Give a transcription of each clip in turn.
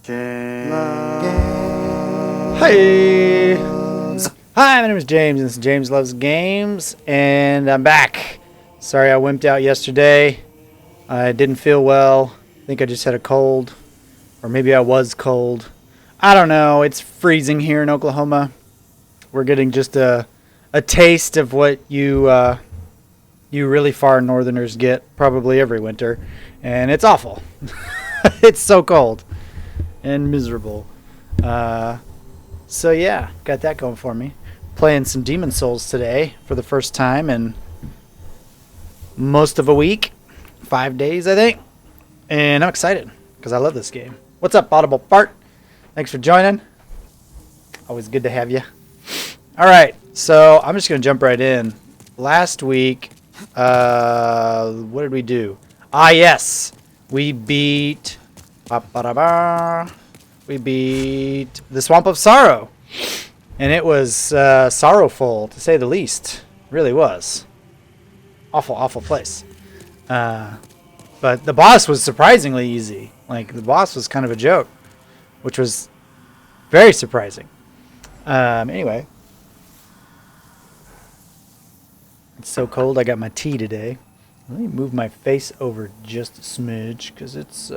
Hey! Hi, my name is James, and this is James Loves Games, and I'm back. Sorry I wimped out yesterday. I didn't feel well. I think I just had a cold. Or maybe I was cold. I don't know. It's freezing here in Oklahoma. We're getting just a taste of what you really far northerners get probably every winter. And it's awful. It's so cold and miserable. So yeah, got that going for me. Playing some Demon Souls today for the first time in most of a week. 5 days, I think. And I'm excited because I love this game. What's up, Audible Fart? Thanks for joining. Always good to have you. All right, so I'm just going to jump right in. Last week, what did we do? Ah, yes. We beat... We beat the Swamp of Sorrow. And it was sorrowful, to say the least. It really was. Awful, awful place. But the boss was surprisingly easy. Like, the boss was kind of a joke, which was very surprising. Anyway. It's so cold, I got my tea today. Let me move my face over just a smidge, because it's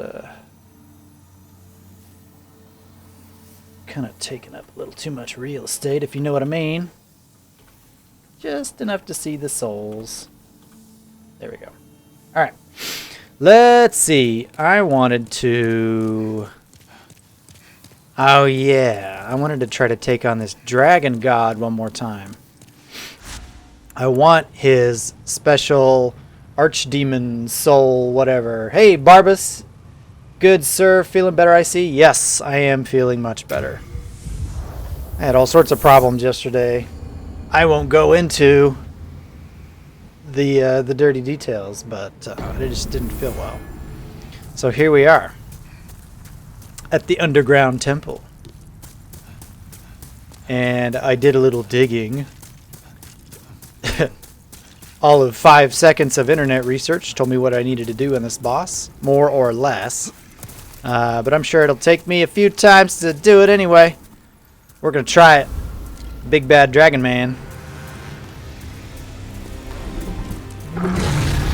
kind of taking up a little too much real estate, if you know what I mean. Just enough to see the souls. There we go. All right. Let's see. I wanted to... Oh, yeah. I wanted to try to take on this dragon god one more time. I want his special archdemon soul, whatever. Hey, Barbas. Good, sir. Feeling better, I see? Yes, I am feeling much better. I had all sorts of problems yesterday. I won't go into the dirty details, but it just didn't feel well. So here we are at the underground temple. And I did a little digging. All of 5 seconds of internet research told me what I needed to do in this boss, more or less. But I'm sure it'll take me a few times to do it anyway. We're going to try it. Big Bad Dragon Man.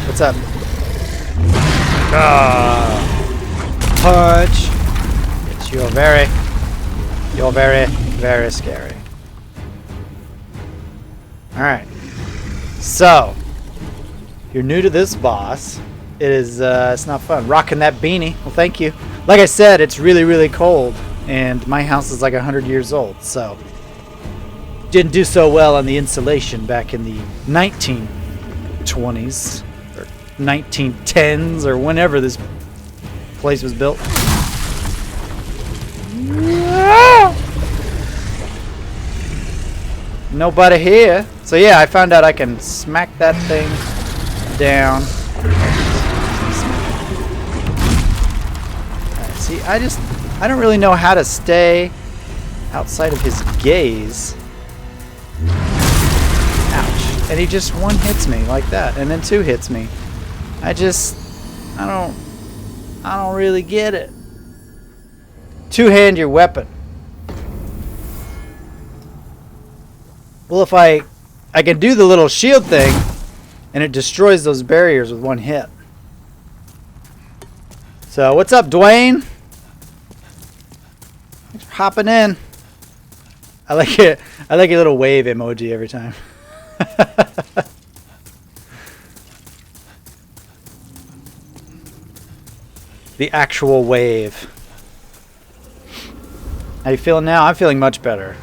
What's up? Punch. It's you're very, very scary. Alright. So, you're new to this boss. It is, it's not fun. Rocking that beanie. Well, thank you. Like I said, it's really, really cold. And my house is like 100 years old, so didn't do so well on the insulation back in the 1920s or 1910s or whenever this place was built. Nobody here. So yeah, I found out I can smack that thing down. Right, see, I don't really know how to stay outside of his gaze. Ouch. And he just one hits me like that, and then 2 hits me. I don't really get it. 2-hand your weapon. Well, if I can do the little shield thing, and it destroys those barriers with 1 hit. So, what's up, Dwayne? Thanks for hopping in. I like it. I like your little wave emoji every time. The actual wave. How you feeling now? I'm feeling much better.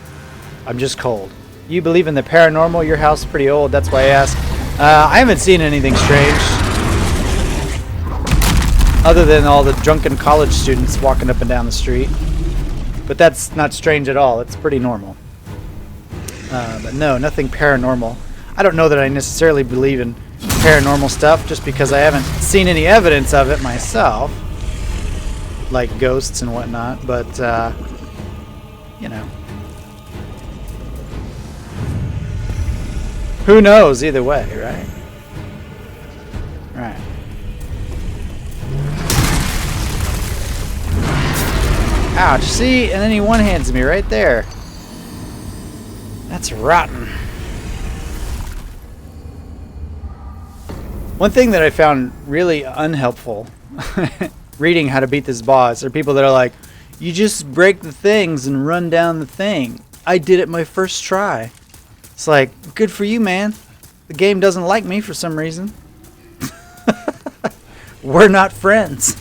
I'm just cold. You believe in the paranormal? Your house is pretty old. That's why I asked. I haven't seen anything strange. Other than all the drunken college students walking up and down the street. But that's not strange at all. It's pretty normal. But no, nothing paranormal. I don't know that I necessarily believe in paranormal stuff just because I haven't seen any evidence of it myself. Like ghosts and whatnot. But, you know. Who knows either way, right? Right. Ouch, see? And then he one-hands me right there. That's rotten. One thing that I found really unhelpful reading how to beat this boss are people that are like, you just break the things and run down the thing. I did it my first try. It's like, good for you, man. The game doesn't like me for some reason. We're not friends.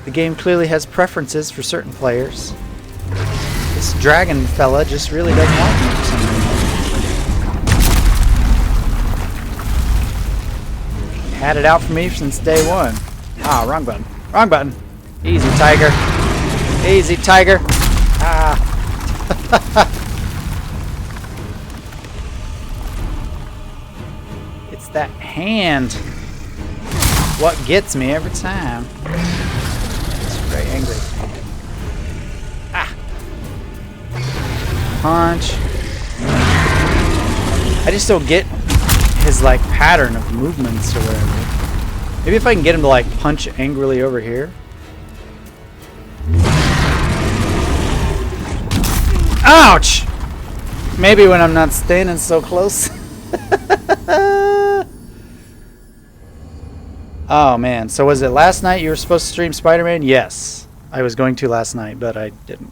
The game clearly has preferences for certain players. This dragon fella just really doesn't like me for some reason. Had it out for me since day one. Ah, wrong button. Wrong button. Easy, tiger. Easy, tiger. Ah. It's that hand. What gets me every time. It's very angry. Ah. Punch. I just don't get his like pattern of movements or whatever. Maybe if I can get him to like punch angrily over here. Ouch! Maybe when I'm not standing so close. Oh man, so was it last night you were supposed to stream Spider-Man? Yes. I was going to last night, but I didn't.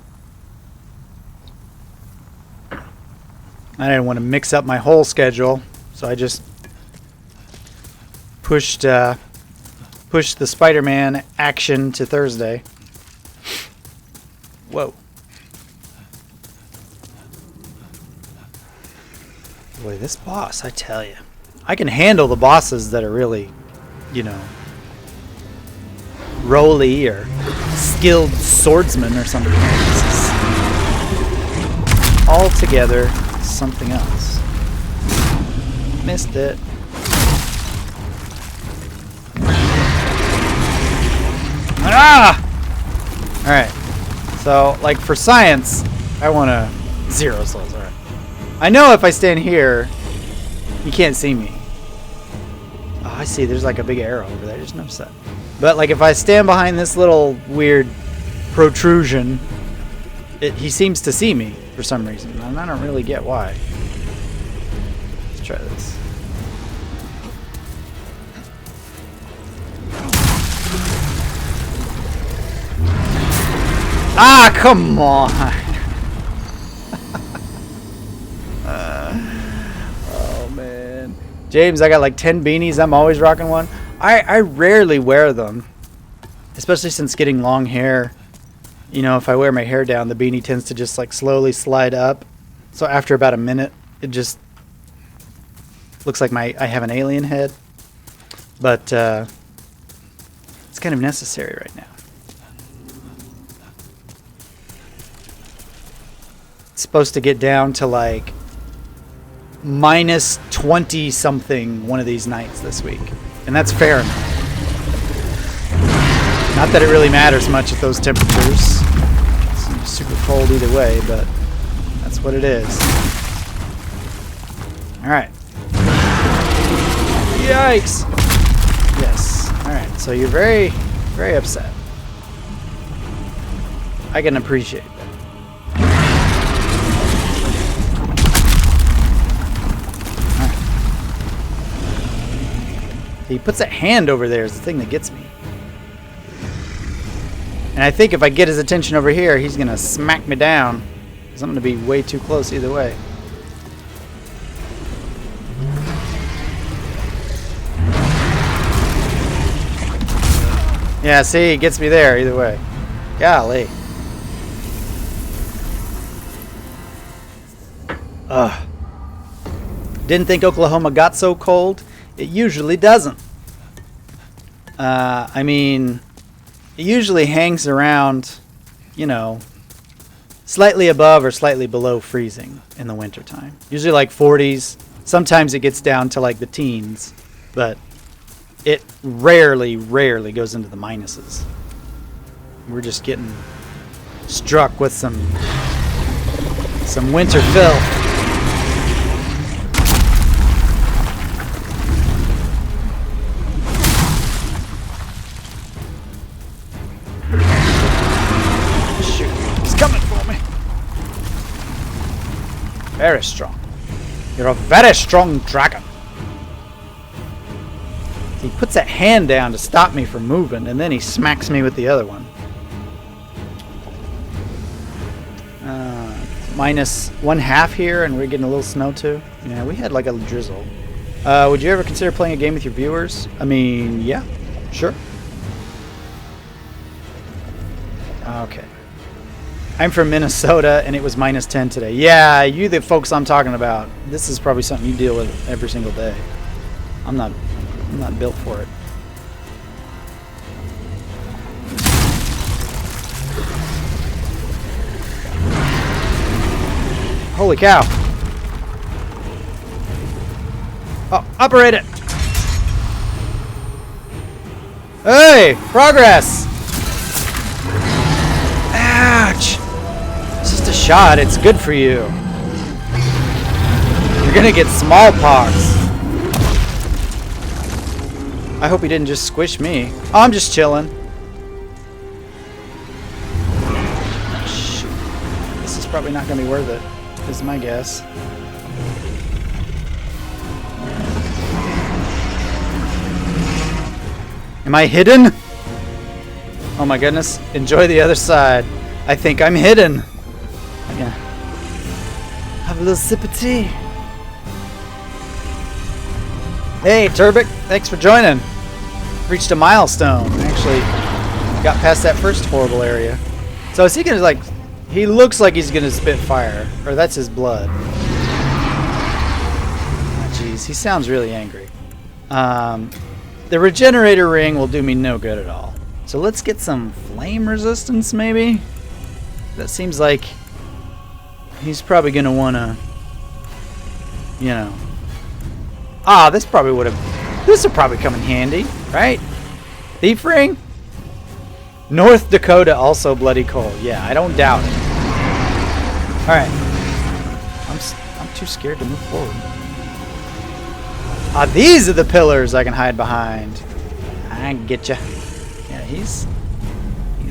I didn't want to mix up my whole schedule, so I just pushed the Spider-Man action to Thursday. Whoa. Boy, this boss, I tell you. I can handle the bosses that are really, you know, roly or skilled swordsman or something. This is altogether something else. Missed it. Ah! Alright. So, like, for science, I want to 0 souls. Alright. I know if I stand here, you can't see me. Oh, I see. There's like a big arrow over there. Just notice that. But, like, if I stand behind this little weird protrusion, he seems to see me for some reason. And I don't really get why. Let's try this. Ah, come on! Oh, man. James, I got like 10 beanies. I'm always rocking one. I rarely wear them. Especially since getting long hair. You know, if I wear my hair down, the beanie tends to just like slowly slide up. So after about a minute, it just looks like I have an alien head. But it's kind of necessary right now. It's supposed to get down to like minus 20 something one of these nights this week. And that's fair enough. Not that it really matters much at those temperatures. It's super cold either way, but that's what it is. Alright. Yikes! Yes. Alright, so you're very, very upset. I can appreciate that. He puts that hand over there is the thing that gets me. And I think if I get his attention over here, he's going to smack me down. Because I'm going to be way too close either way. Yeah, see, he gets me there either way. Golly. Ugh. Didn't think Oklahoma got so cold. It usually doesn't. I mean, it usually hangs around, you know, slightly above or slightly below freezing in the wintertime. Usually like 40s. Sometimes it gets down to like the teens, but it rarely goes into the minuses. We're just getting struck with some winter filth. very strong. You're a very strong dragon. He puts that hand down to stop me from moving, and then he smacks me with the other one. Minus 1/2 here, and we're getting a little snow too. Yeah, we had like a drizzle. Would you ever consider playing a game with your viewers? I mean, yeah, sure. Okay. I'm from Minnesota, and it was minus 10 today. Yeah, you the folks I'm talking about. This is probably something you deal with every single day. I'm not built for it. Holy cow. Oh, operate it. Hey, progress. Ouch. It's just a shot. It's good for you. You're gonna get smallpox. I hope he didn't just squish me. Oh, I'm just chilling. Shoot. This is probably not gonna be worth it, is my guess. Am I hidden? Oh my goodness. Enjoy the other side. I think I'm hidden. I'm gonna have a little sip of tea. Hey, Turbik. Thanks for joining. Reached a milestone. Actually, got past that first horrible area. So is he gonna, like... He looks like he's gonna spit fire. Or that's his blood. Oh, jeez. He sounds really angry. The regenerator ring will do me no good at all. So let's get some flame resistance, maybe? That seems like he's probably going to want to, you know. Ah, this probably would have... This would probably come in handy, right? Thief ring? North Dakota also bloody cold. Yeah, I don't doubt it. Alright. I'm too scared to move forward. Ah, these are the pillars I can hide behind. I get ya. Yeah, he's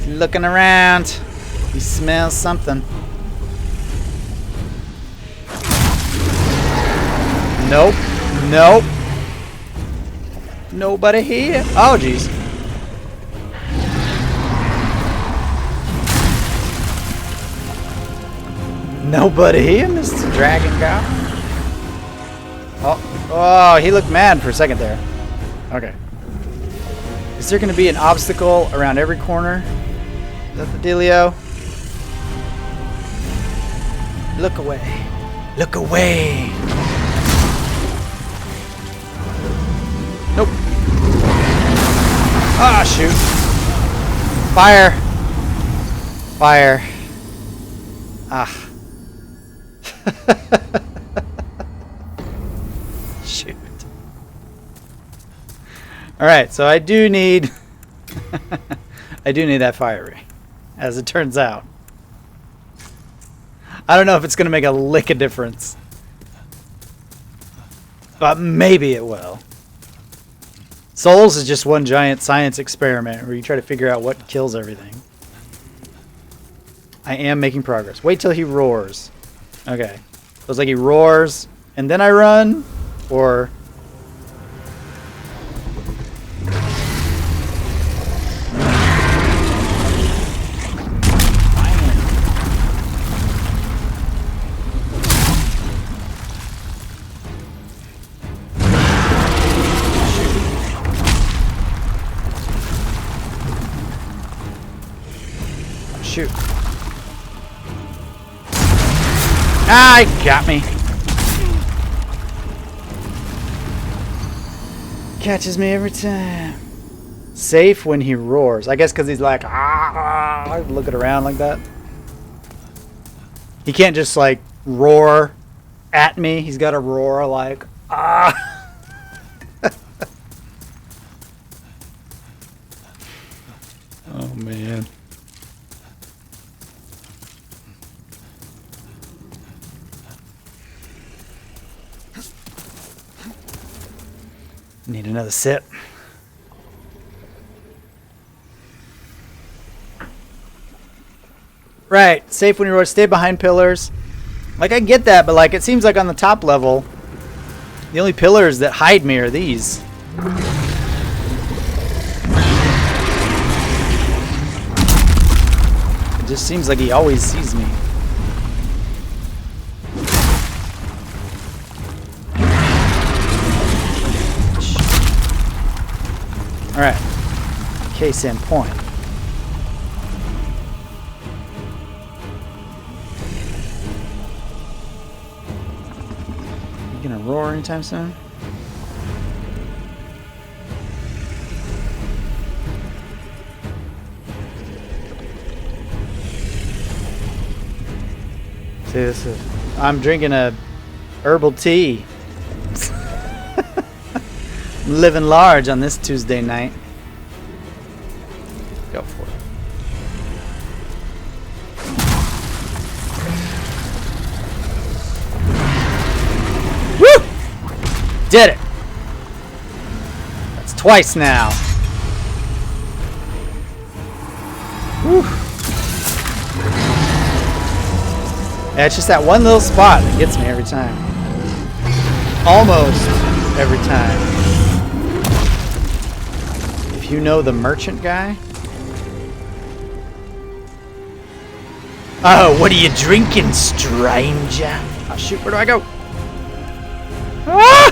looking around. He smells something. Nope. Nope. Nobody here. Oh, jeez. Nobody here, Mr. Dragon Guy. Oh, he looked mad for a second there. Okay. Is there going to be an obstacle around every corner? Is that the dealio? Look away. Look away. Nope. Ah, shoot. Fire. Fire. Ah. Shoot. Alright, so I do need I do need that fire ring, as it turns out. I don't know if it's gonna make a lick of difference, but maybe it will. Souls is just one giant science experiment where you try to figure out what kills everything. I am making progress. Wait till he roars. Okay. So it's like he roars and then I run, or... Shoot. Ah, he got me. Catches me every time. Safe when he roars. I guess because he's like, ah, looking around like that. He can't just like roar at me. He's got to roar like, ah. Oh, man. Need another sip. Right. Safe when you roar. Stay behind pillars. Like, I get that, but like, it seems like on the top level, the only pillars that hide me are these. It just seems like he always sees me. Alright. Case in point. You gonna roar anytime soon? See, this is... I'm drinking a herbal tea. Living large on this Tuesday night. Go for it. Woo! Did it. That's twice now. Woo. Yeah, it's just that one little spot that gets me every time. Almost every time. You know the merchant guy? Oh, what are you drinking, stranger? Oh shoot, where do I go? Ah!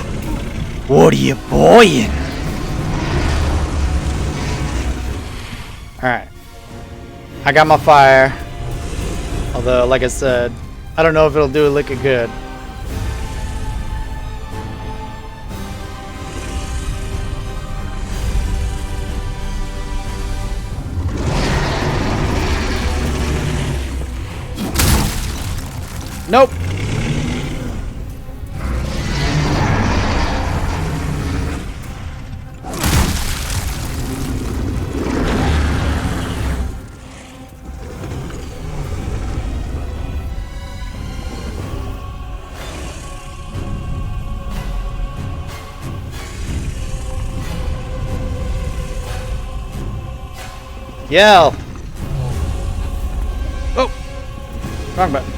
What are you buying? Alright. I got my fire. Although, like I said, I don't know if it'll do a lick of good. Nope. Yell. Oh. Wrong button.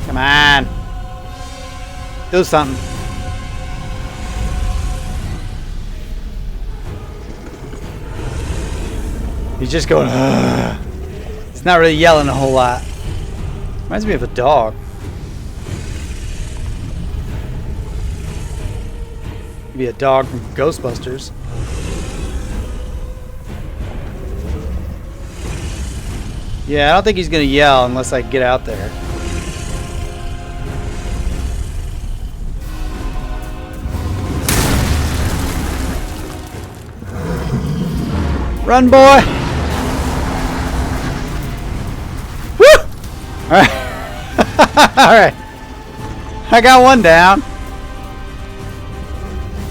Come on. Do something. He's just going, ugh. He's not really yelling a whole lot. Reminds me of a dog. Maybe a dog from Ghostbusters. Yeah, I don't think he's gonna yell unless I get out there. Run, boy! Woo! Alright. Alright. I got one down.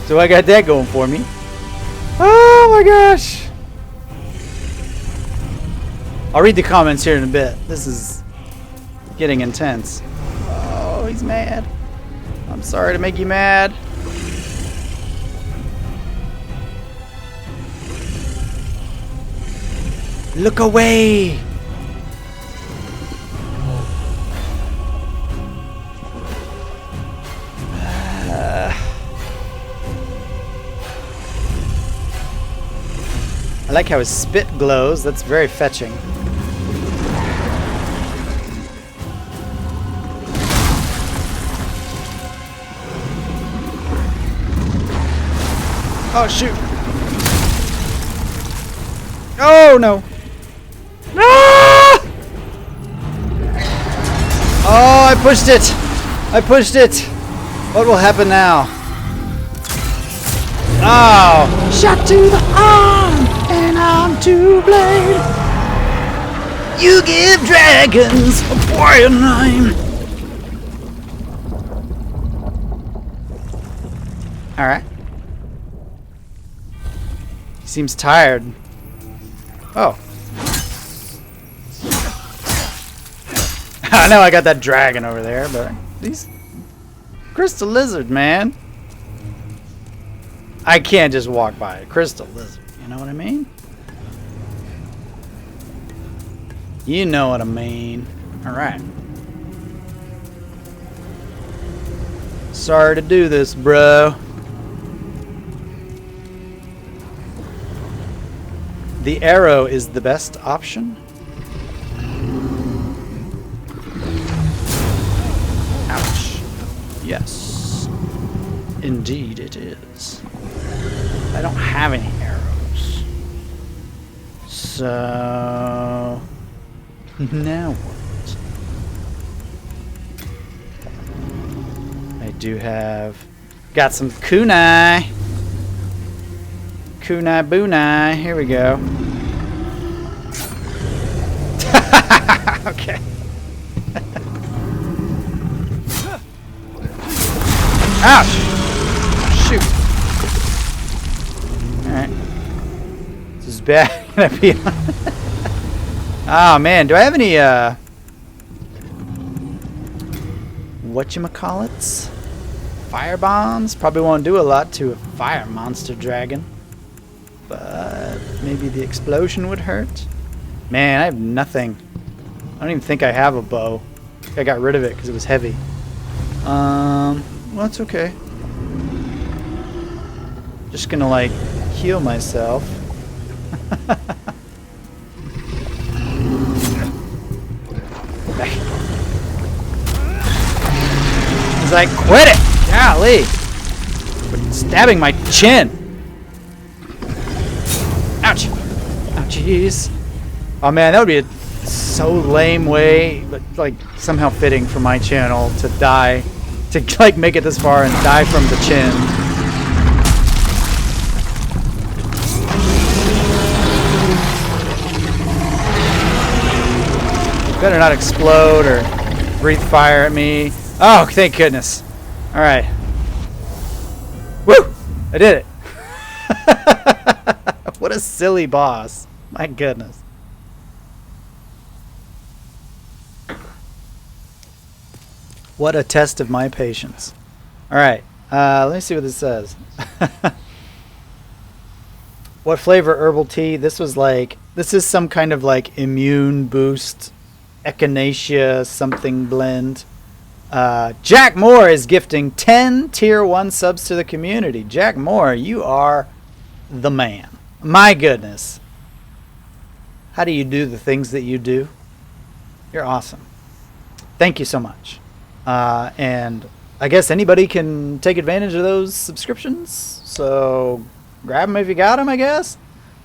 So I got that going for me. Oh my gosh! I'll read the comments here in a bit. This is getting intense. Oh, he's mad. I'm sorry to make you mad. Look away! I like how his spit glows. That's very fetching. Oh, shoot. Oh, no. No! Oh, I pushed it. I pushed it. What will happen now? Oh. Shot to the arm, and I'm to blame. You give dragons a boy name. Alright. He seems tired. Oh. I know I got that dragon over there, but these crystal lizard, man. I can't just walk by a crystal lizard, you know what I mean? You know what I mean. Alright. Sorry to do this, bro. The arrow is the best option. Ouch. Yes. Indeed it is. I don't have any arrows. So... now what? I do have... got some kunai. Kunai bunai. Here we go. Okay. Ouch! Shoot. Alright. This is bad. Gonna be oh man, do I have any whatchamacallits? Fire bombs? Probably won't do a lot to a fire monster dragon. But maybe the explosion would hurt? Man, I have nothing. I don't even think I have a bow. I got rid of it because it was heavy. Well, that's okay. Just gonna like heal myself. He's like, quit it! Golly! Quit stabbing my chin! Ouch! Ouchies! Oh man, that would be a so lame way, but like somehow fitting for my channel to die, to like make it this far and die from the chin. Better not explode or breathe fire at me. Oh, thank goodness. Alright. Woo! I did it. What a silly boss. My goodness. What a test of my patience. Alright. Let me see what this says. What flavor herbal tea? This was like... this is some kind of like immune boost... echinacea something blend. Jack Moore is gifting 10 tier 1 subs to the community. Jack Moore, you are the man. My goodness. How do you do the things that you do? You're awesome. Thank you so much. And I guess anybody can take advantage of those subscriptions. So grab them if you got them, I guess.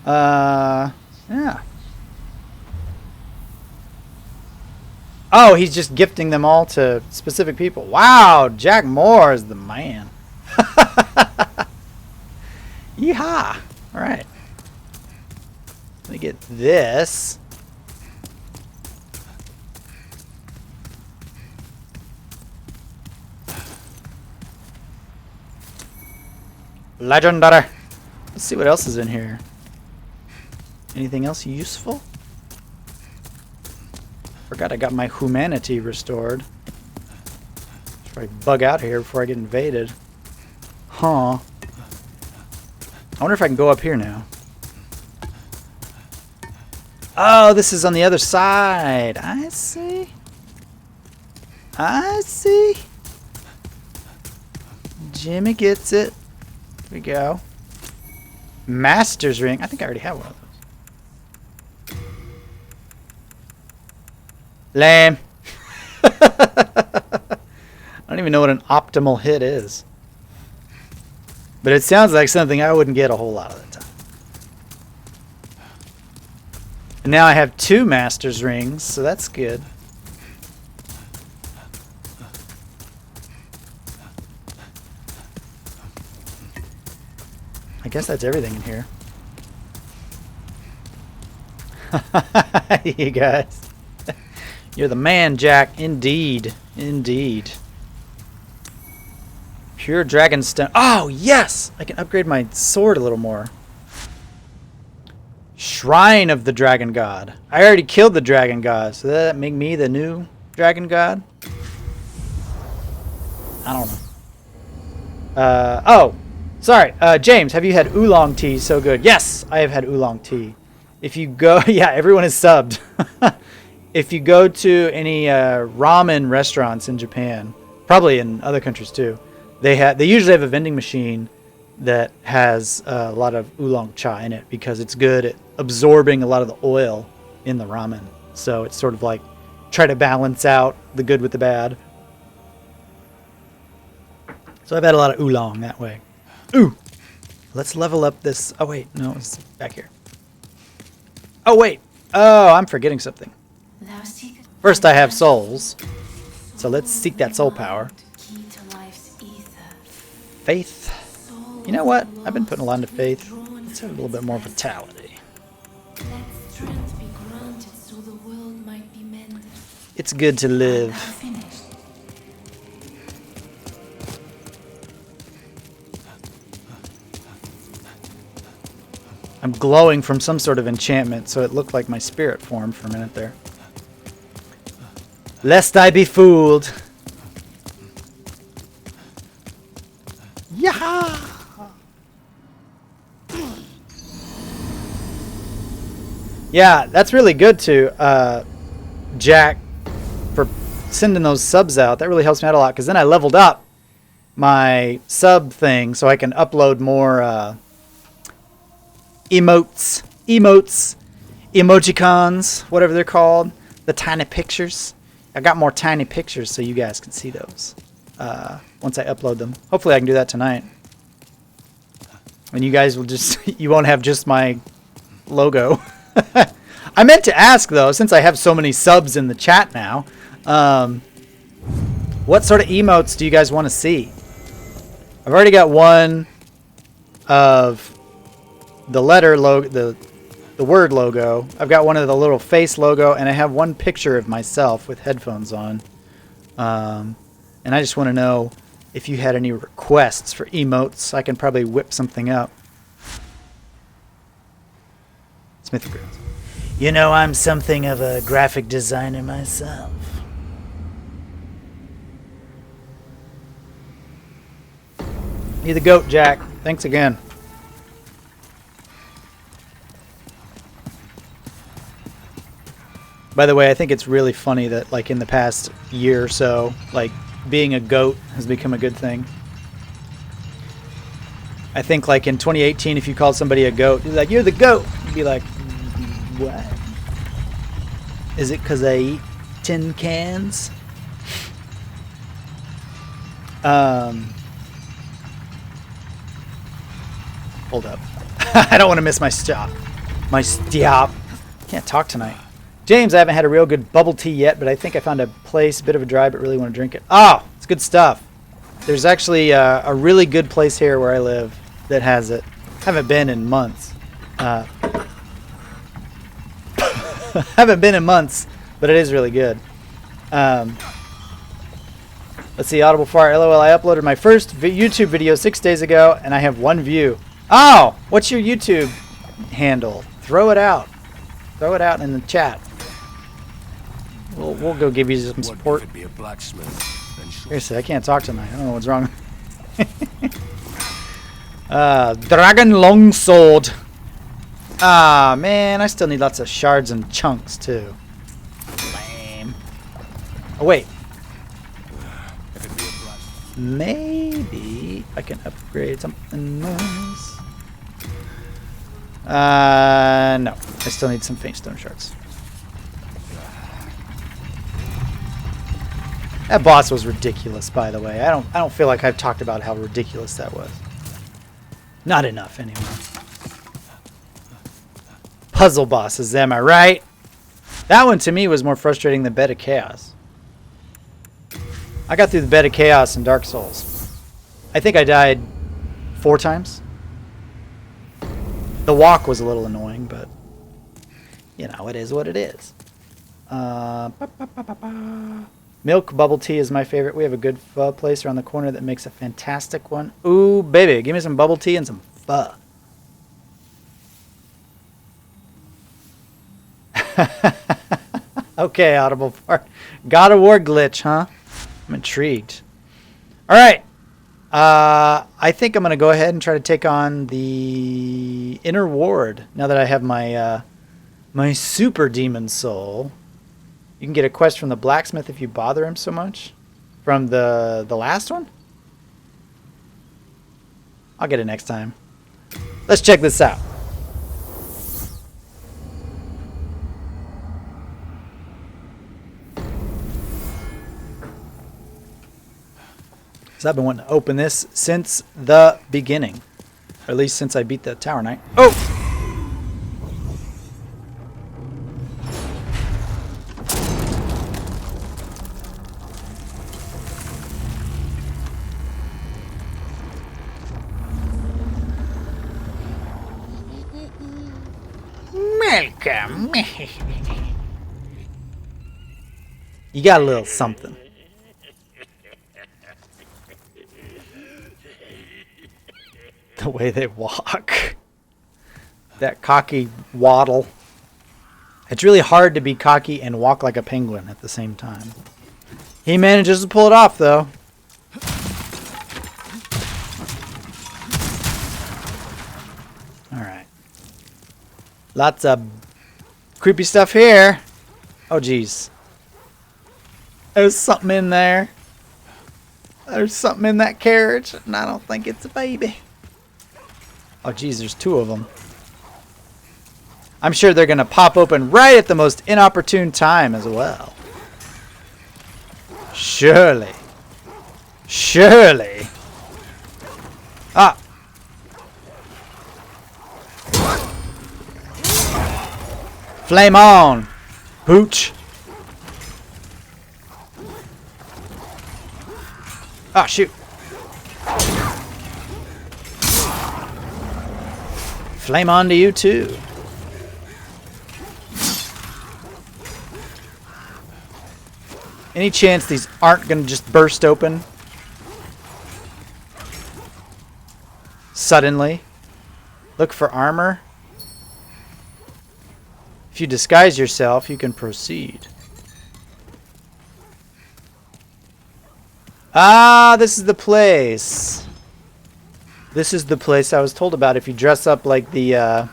Yeah. Oh, he's just gifting them all to specific people. Wow, Jack Moore is the man. Yeehaw. All right. Let me get this. Legendary. Let's see what else is in here. Anything else useful? Forgot I got my humanity restored. Should probably bug out here before I get invaded. Huh. I wonder if I can go up here now. Oh, this is on the other side. I see. I see. Jimmy gets it. Here we go. Master's ring. I think I already have one of those. Lame. I don't even know what an optimal hit is. But it sounds like something I wouldn't get a whole lot of the time. And now I have 2 Master's rings, so that's good. I guess that's everything in here. You guys. You're the man, Jack. Indeed. Indeed. Pure dragon stone. Oh, yes! I can upgrade my sword a little more. Shrine of the dragon god. I already killed the dragon god, so does that make me the new dragon god? I don't know. Oh, sorry. James, have you had oolong tea so good? Yes, I have had oolong tea. If you go... yeah, everyone is subbed. If you go to any ramen restaurants in Japan, probably in other countries too, They usually have a vending machine that has a lot of oolong cha in it because it's good at absorbing a lot of the oil in the ramen. So it's sort of like try to balance out the good with the bad. So I've had a lot of oolong that way. Ooh! Let's level up this. Oh, wait. No, it's back here. Oh, wait. Oh, I'm forgetting something. First, I have souls. So let's seek that soul power. Faith. You know what? I've been putting a lot into faith. Let's have a little bit more vitality. It's good to live. I'm glowing from some sort of enchantment, so it looked like my spirit formed for a minute there. Lest I be fooled. Yaha! Yeah, that's really good too, Jack, for sending those subs out. That really helps me out a lot, because then I leveled up my sub thing so I can upload more emotes, emojicons, whatever they're called, the tiny pictures. I got more tiny pictures so you guys can see those once I upload them. Hopefully I can do that tonight. And you guys will just, you won't have just my logo. I meant to ask though, since I have so many subs in the chat now, what sort of emotes do you guys want to see? I've already got one of the letter logo, the word logo. I've got one of the little face logo, and I have one picture of myself with headphones on. And I just want to know if you had any requests for emotes. I can probably whip something up. Smithy Grounds. You know, I'm something of a graphic designer myself. You're the goat, Jack. Thanks again. By the way, I think it's really funny that, like, in the past year or so, like, being a goat has become a good thing. I think, like, in 2018, if you called somebody a goat, you're like, you're the goat. You'd be like, what? Is it because I eat tin cans? Hold up. I don't want to miss my stop. My stop. Can't talk tonight. James, I haven't had a real good bubble tea yet, but I think I found a place, a bit of a dry, but really want to drink it. Oh, it's good stuff. There's actually a really good place here where I live that has it. Haven't been in months. Haven't been in months, but it is really good. Let's see, Audible Fire, LOL. I uploaded my first YouTube video 6 days ago, and I have 1 view. Oh, what's your YouTube handle? Throw it out. Throw it out in the chat. We'll go give you some support. Seriously, I can't talk tonight. I don't know what's wrong. Dragon Longsword. Ah, man, I still need lots of shards and chunks, too. Lame. Oh, wait. Maybe I can upgrade something nice. No. I still need some faint stone shards. That boss was ridiculous, by the way. I don't feel like I've talked about how ridiculous that was. Not enough, anyway. Puzzle bosses, am I right? That one, to me, was more frustrating than Bed of Chaos. I got through the Bed of Chaos in Dark Souls. I think I died 4 times. The walk was a little annoying, but you know, it is what it is. Milk bubble tea is my favorite. We have a good pho place around the corner that makes a fantastic one. Ooh, baby, give me some bubble tea and some pho. Okay, Audible Part. God of War glitch, huh? I'm intrigued. All right. I think I'm going to go ahead and try to take on the Inner Ward now that I have my my Super Demon Soul. You can get a quest from the blacksmith if you bother him so much. From the last one? I'll get it next time. Let's check this out. So I've been wanting to open this since the beginning. Or at least since I beat the Tower Knight. Oh! Welcome. You got a little something. The way they walk. That cocky waddle. It's really hard to be cocky and walk like a penguin at the same time. He manages to pull it off, though. Alright. Lots of creepy stuff here. Oh, geez. There's something in there. There's something in that carriage, and I don't think it's a baby. Oh, geez, there's two of them. I'm sure they're going to pop open right at the most inopportune time as well. Surely. Surely. Ah. Flame on, pooch. Ah, shoot. Flame on to you too. Any chance these aren't going to just burst open? Suddenly. Look for armor. If you disguise yourself, you can proceed. Ah, this is the place. This is the place I was told about. If you dress up like the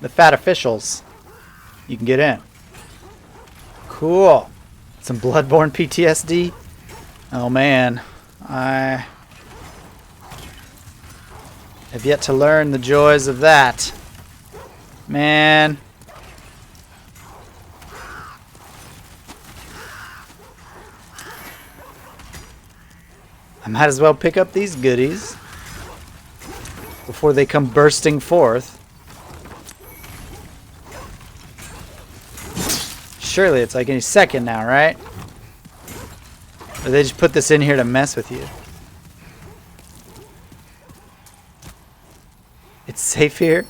fat officials, you can get in. Cool. Some Bloodborne PTSD. Oh man, I have yet to learn the joys of that. Man. I might as well pick up these goodies before they come bursting forth. Surely it's like any second now, right? Or they just put this in here to mess with you. It's safe here.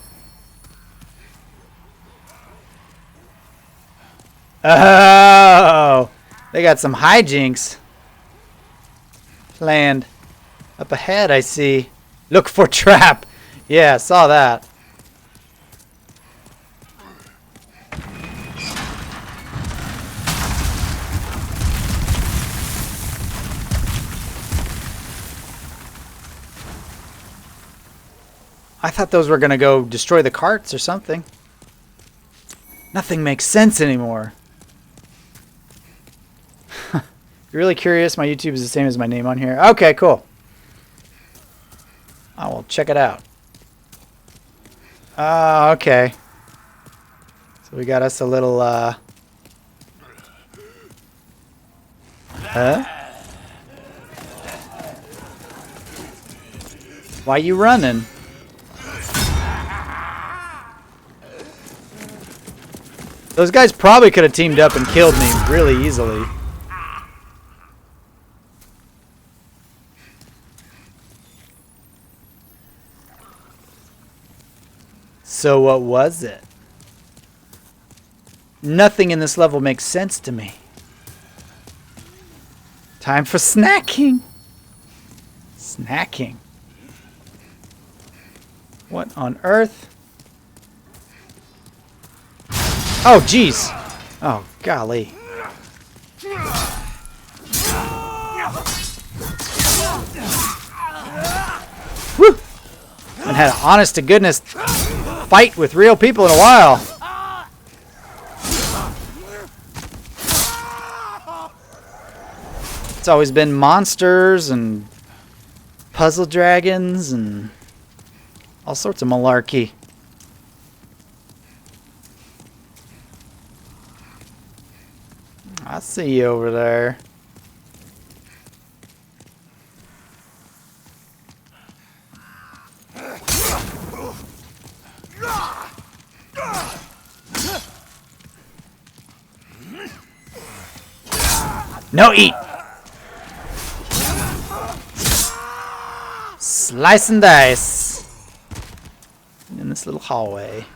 Oh! They got some hijinks planned. Up ahead, I see. Look for trap. Yeah, I saw that. I thought those were going to go destroy the carts or something. Nothing makes sense anymore. You're really curious? My YouTube is the same as my name on here. Okay, cool. I will check it out. Okay. So we got us a little, Huh? Why you running? Those guys probably could have teamed up and killed me really easily. So what was it? Nothing in this level makes sense to me. Time for snacking. Snacking. What on earth? Oh, jeez. Oh, golly. Woo! I haven't had an honest-to-goodness fight with real people in a while. It's always been monsters and puzzle dragons and all sorts of malarkey. I see you over there. No, eat! Slice and dice in this little hallway.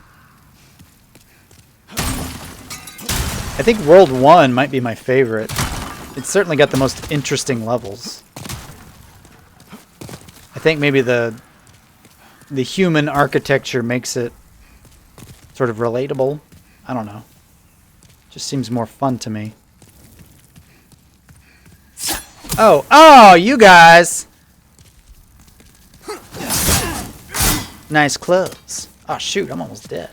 I think World 1 might be my favorite. It's certainly got the most interesting levels. I think maybe the human architecture makes it sort of relatable. I don't know. Just seems more fun to me. Oh, you guys! Nice clothes. Oh shoot, I'm almost dead.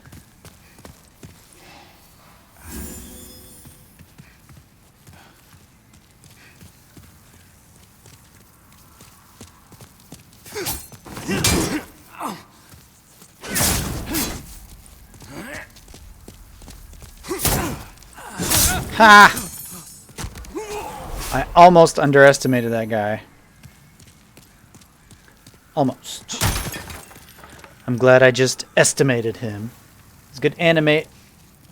Ha! I almost underestimated that guy. Almost. I'm glad I just estimated him. It's a good anime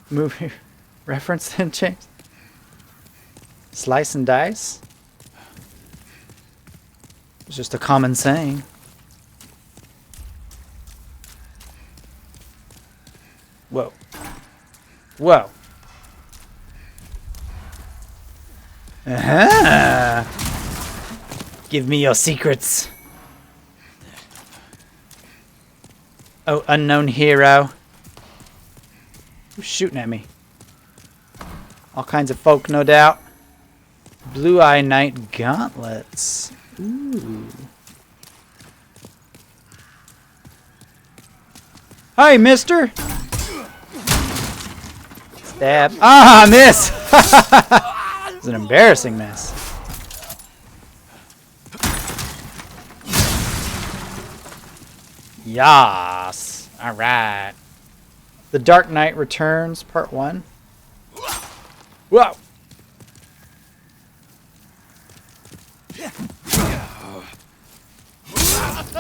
movie reference then, James. Slice and dice? It's just a common saying. Whoa. Whoa. Aha! Give me your secrets. Oh, unknown hero. Who's shooting at me? All kinds of folk, no doubt. Blue Eye Knight gauntlets. Ooh. Hi, mister! Stab. Ah, miss! It's an embarrassing mess. Yas. Alright. The Dark Knight Returns, Part 1. Whoa!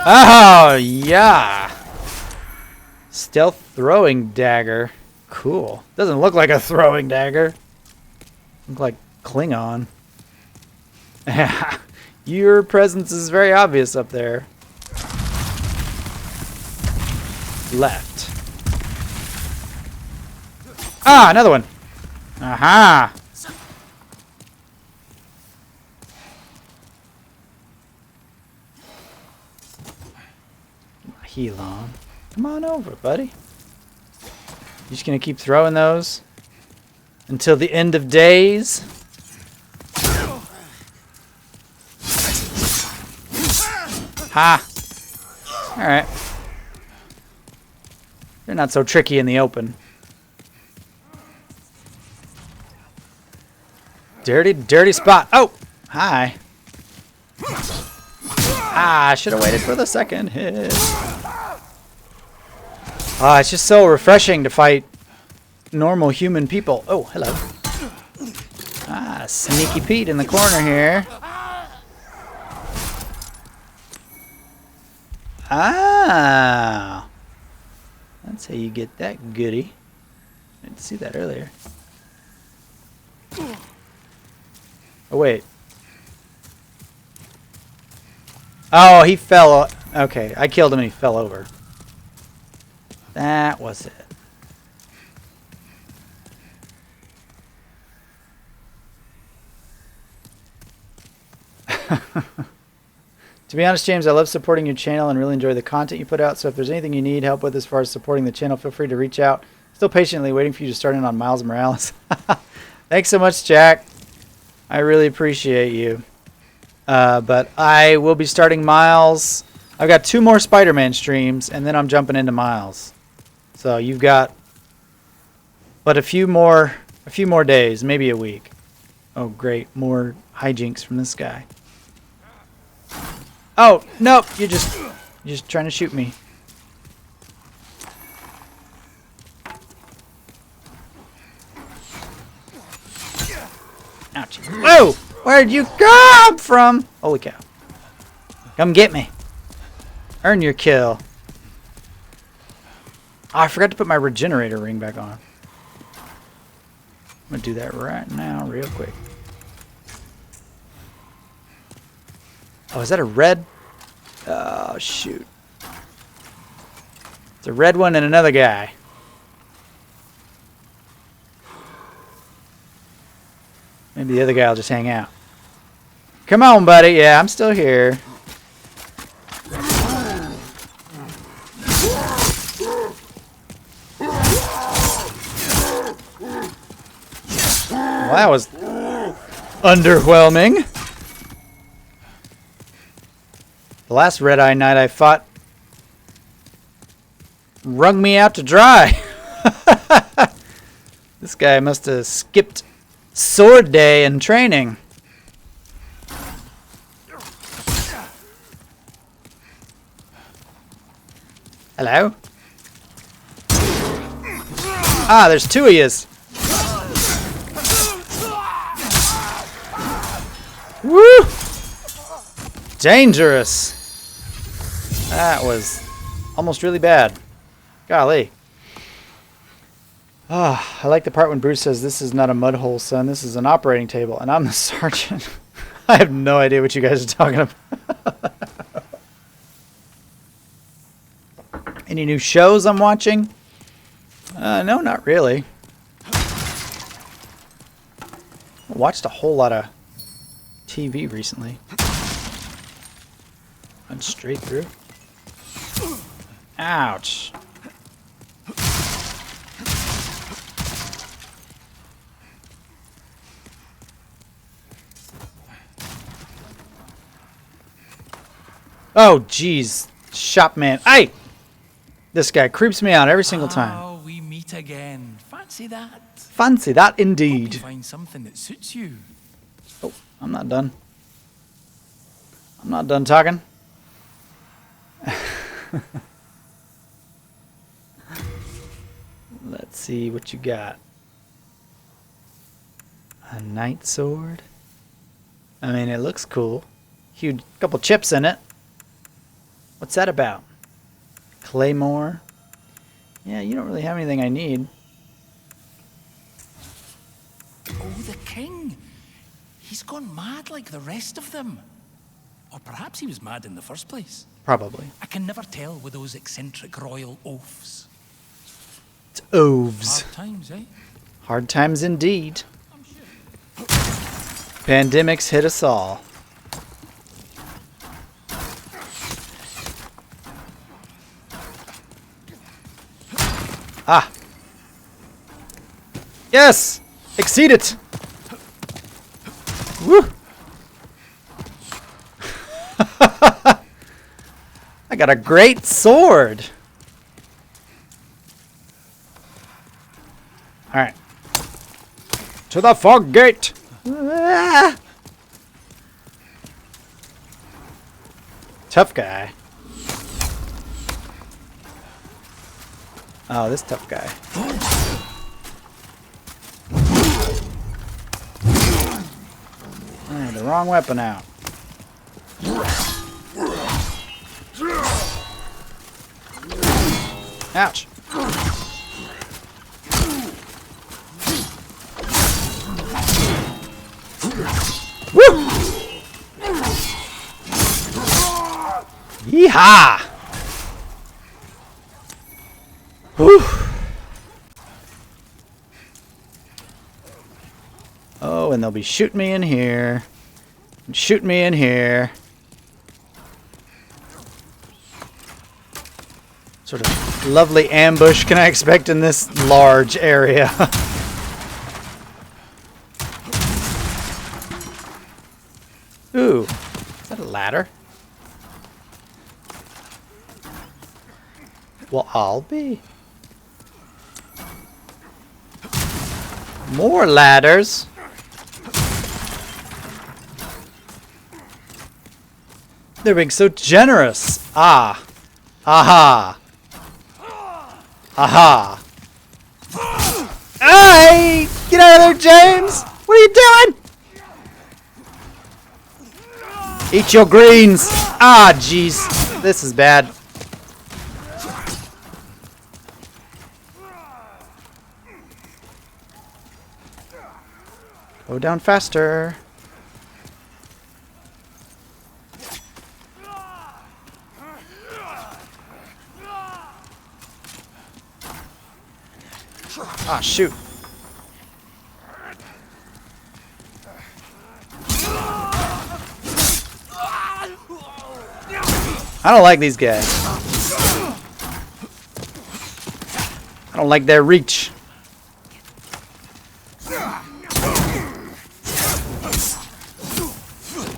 Oh, yeah! Stealth throwing dagger. Cool. Doesn't look like a throwing dagger. Look like Klingon. Your presence is very obvious up there. Left. Ah, another one. Aha. Heal on. Come on over, buddy. You just gonna keep throwing those until the end of days? Ha! Alright. They're not so tricky in the open. Dirty, dirty spot. Oh! Hi. Ah, I should have waited for the second hit. Ah, it's just so refreshing to fight normal human people. Oh, hello. Ah, Sneaky Pete in the corner here. Ah! That's how you get that goodie. I didn't see that earlier. Oh, wait. Oh, he fell. Okay, I killed him and he fell over. That was it. To be honest, James, I love supporting your channel and really enjoy the content you put out. So if there's anything you need help with as far as supporting the channel, feel free to reach out. Still patiently waiting for you to start in on Miles Morales. Thanks so much, Jack. I really appreciate you. But I will be starting Miles. I've got 2 more Spider-Man streams, and then I'm jumping into Miles. So you've got but a few more days, maybe a week. Oh, great. More hijinks from this guy. Oh, nope. You're just trying to shoot me. Ouch. Whoa! Where'd you come from? Holy cow. Come get me. Earn your kill. Oh, I forgot to put my regenerator ring back on. I'm going to do that right now real quick. Oh, is that a red? Oh, shoot. It's a red one and another guy. Maybe the other guy will just hang out. Come on, buddy. Yeah, I'm still here. Well, that was underwhelming. The last Red Eye Knight I fought wrung me out to dry. This guy must have skipped sword day and training. Hello? Ah, there's two of yous. Woo! Dangerous. That was almost really bad. Golly. Ah, I like the part when Bruce says, "This is not a mud hole, son. This is an operating table." And I'm the sergeant. I have no idea what you guys are talking about. Any new shows I'm watching? No, not really. I watched a whole lot of TV recently. Went straight through. Ouch. Oh, jeez. Shopman. Aye! This guy creeps me out every single time. Oh, we meet again. Fancy that? Fancy that indeed. Find something that suits you. Oh, I'm not done. I'm not done talking. Let's see what you got. A knight sword. I mean, it looks cool. Huge, couple chips in it. What's that about? Claymore. Yeah, you don't really have anything I need. Oh, the king. He's gone mad like the rest of them. Or perhaps he was mad in the first place. Probably. I can never tell with those eccentric royal oafs. It's oafs. Hard times, eh? Hard times indeed. I'm sure. Pandemics hit us all. Ah. Yes! Exceed it! Woo! I got a great sword! Alright. To the fog gate! Ah. Tough guy. Oh, this tough guy. Oh, the wrong weapon out. Ouch. Woo! Yeehaw! Whew. Oh, and they'll be shooting me in here. And shooting me in here. Sort of lovely ambush can I expect in this large area? Ooh, is that a ladder? Well, I'll be. More ladders. They're being so generous. Ah. Aha. Aha. Hey! Get out of there, James! What are you doing? Eat your greens. Ah, jeez. This is bad. Go down faster. Ah, shoot. I don't like these guys. I don't like their reach.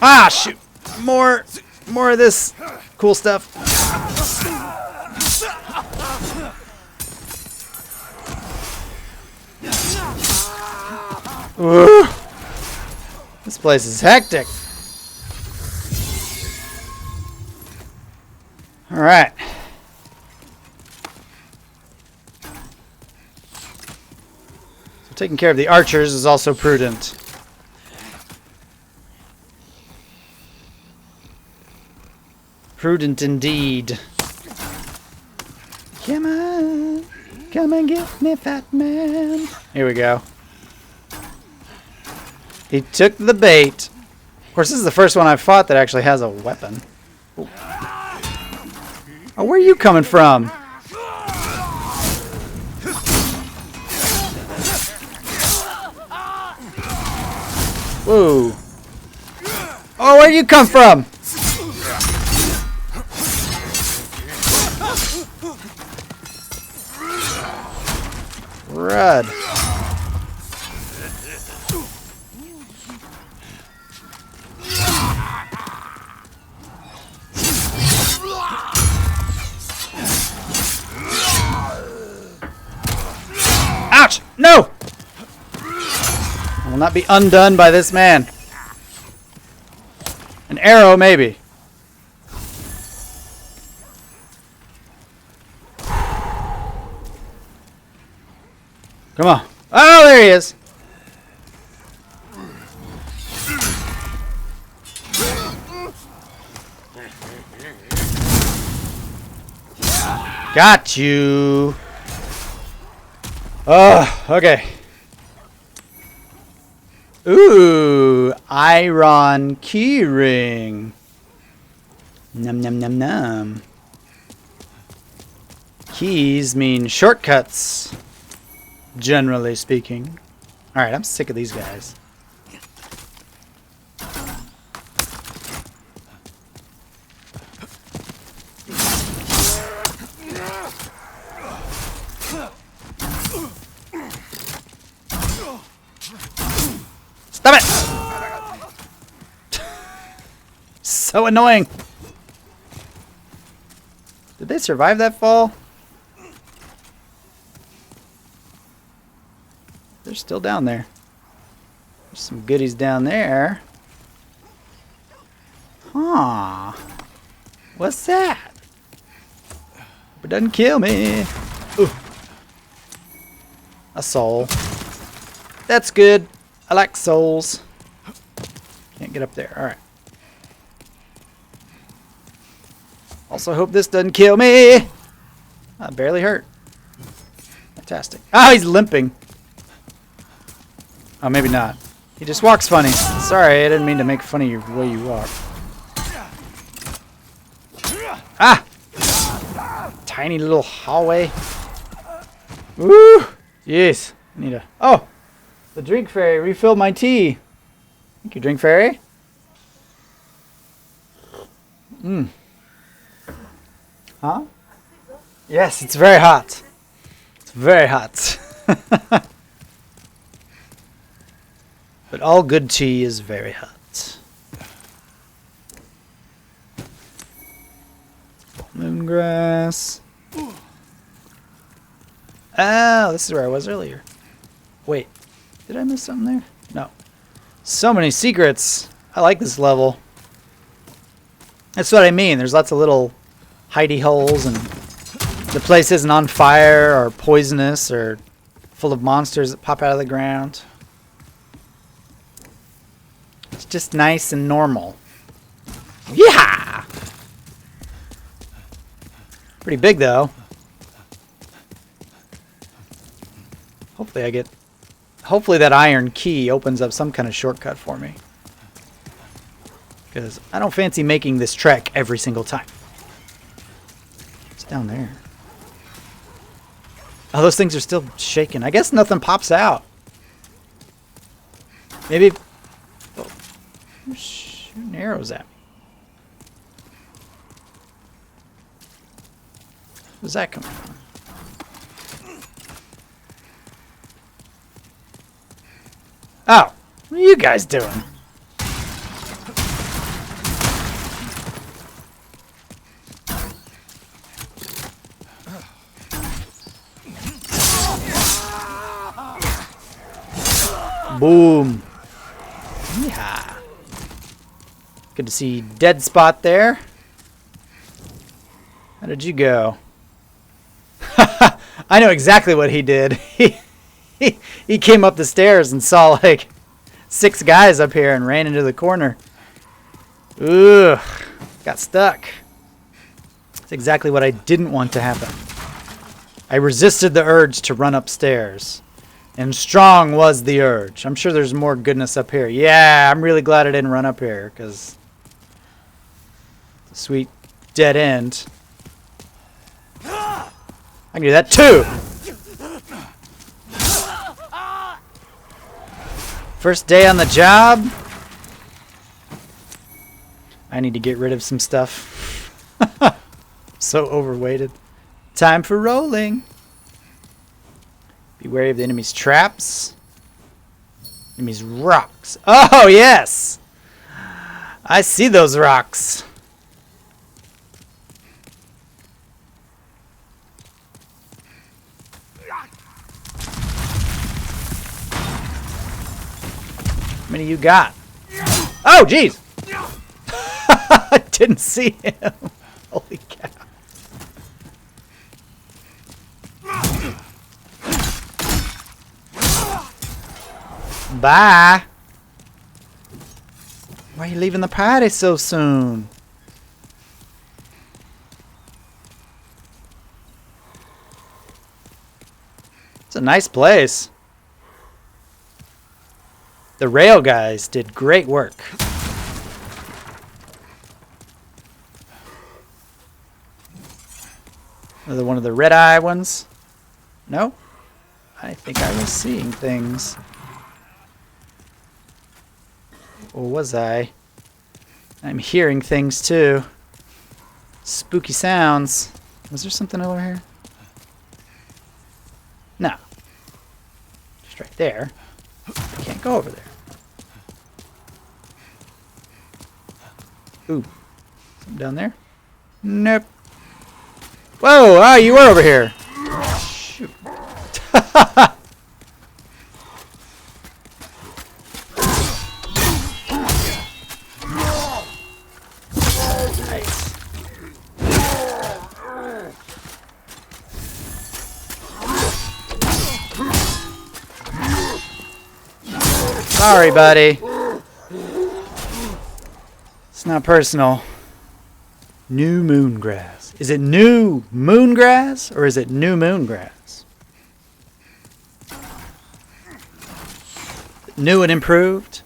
Ah, shoot. More of this cool stuff. Ooh. This place is hectic. All right. So taking care of the archers is also prudent. Prudent indeed. Come on. Come and get me, fat man. Here we go. He took the bait. Of course, this is the first one I've fought that actually has a weapon. Ooh. Oh, where are you coming from? Whoa. Oh, where'd you come from? Rud. Ouch! No! I will not be undone by this man. An arrow, maybe. Come on. Oh, there he is. Got you. Oh, okay. Ooh, iron keyring. Num num num num. Keys mean shortcuts, generally speaking. Alright, I'm sick of these guys. Stop it! So annoying. Did they survive that fall? They're still down there. There's some goodies down there. Huh. What's that? It doesn't kill me. Ooh. A soul. That's good. I like souls. Can't get up there. Alright. Also hope this doesn't kill me. I barely hurt. Fantastic. Oh, he's limping. Oh, maybe not. He just walks funny. Sorry, I didn't mean to make fun of the way you walk. Ah! Tiny little hallway. Woo! Jeez. I need a... Oh! The drink fairy refilled my tea. Thank you, drink fairy. Mmm. Huh? Yes, it's very hot. It's very hot. But all good tea is very hot. Moongrass. Oh, this is where I was earlier. Wait, did I miss something there? No. So many secrets. I like this level. That's what I mean. There's lots of little hidey holes, and the place isn't on fire or poisonous or full of monsters that pop out of the ground. It's just nice and normal. Yeah! Pretty big, though. Hopefully that iron key opens up some kind of shortcut for me. Because I don't fancy making this trek every single time. It's down there. Oh, those things are still shaking. I guess nothing pops out. Maybe... Oh, who's shooting arrows at me? Where's that coming from? Oh, what are you guys doing? Boom. Yeah. Good to see dead spot there. How did you go? I know exactly what he did. He came up the stairs and saw like 6 guys up here and ran into the corner. Ugh. Got stuck. That's exactly what I didn't want to happen. I resisted the urge to run upstairs. And strong was the urge. I'm sure there's more goodness up here. Yeah, I'm really glad I didn't run up here, because sweet dead end. I can do that too. First day on the job. I need to get rid of some stuff. So overweighted. Time for rolling. Be wary of the enemy's traps. Enemy's rocks. Oh, yes! I see those rocks. How many you got? Oh, jeez! I didn't see him. Holy cow. Bye. Why are you leaving the party so soon? It's a nice place. The rail guys did great work. Another one of the red eye ones? No? I think I was seeing things. Or was I? I'm hearing things too. Spooky sounds. Was there something over here? No. Just right there. I can't go over there. Ooh. Something down there? Nope. Whoa! Ah, you were over here. Shoot. Nice. Sorry, buddy. It's not personal. New moon grass. Is it new moon grass or is it new moon grass? New and improved?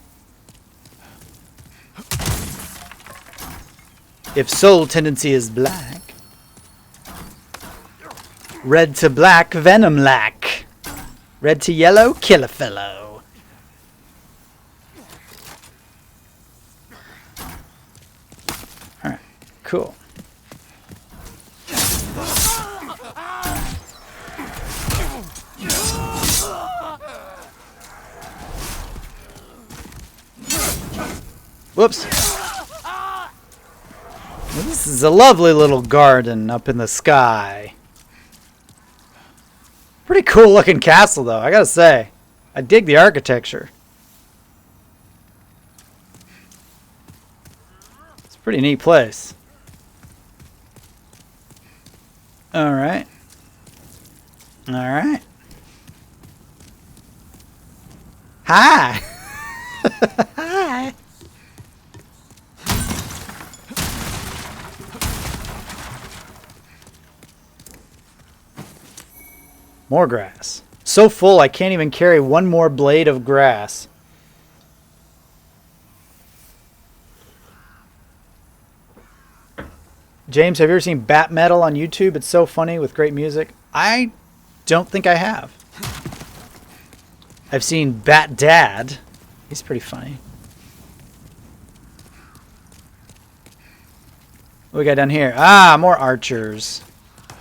If soul tendency is black. Red to black, venom lack. Red to yellow, kill a fellow. Alright, cool. Whoops. Well, this is a lovely little garden up in the sky. Pretty cool looking castle though, I gotta say. I dig the architecture. It's a pretty neat place. Alright. Alright. Hi! Hi! More grass. So full I can't even carry one more blade of grass. James, have you ever seen Bat Metal on YouTube? It's so funny with great music. I don't think I have. I've seen Bat Dad. He's pretty funny. What we got down here? Ah, more archers.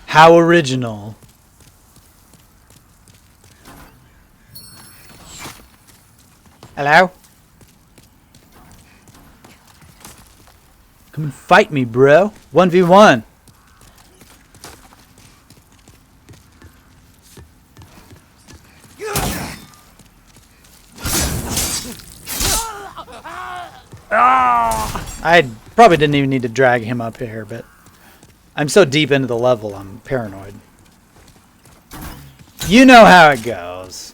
How original. Hello? Come and fight me, bro. 1v1. I probably didn't even need to drag him up here, but I'm so deep into the level, I'm paranoid. You know how it goes.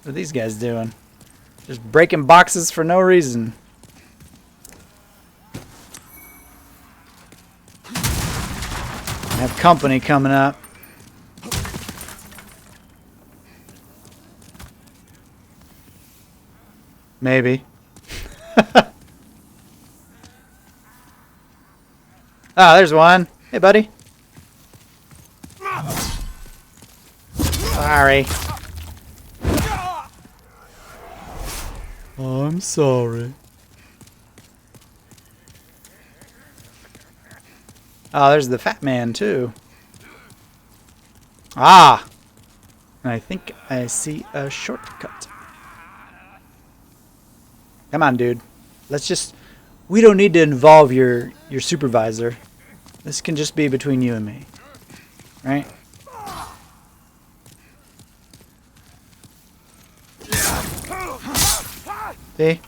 What are these guys doing? Just breaking boxes for no reason. I have company coming up. Maybe. Ah, there's one. Hey, buddy. Sorry. I'm sorry. Oh, there's the fat man, too. Ah! I think I see a shortcut. Come on, dude. Let's just... We don't need to involve your supervisor. This can just be between you and me. Right? See?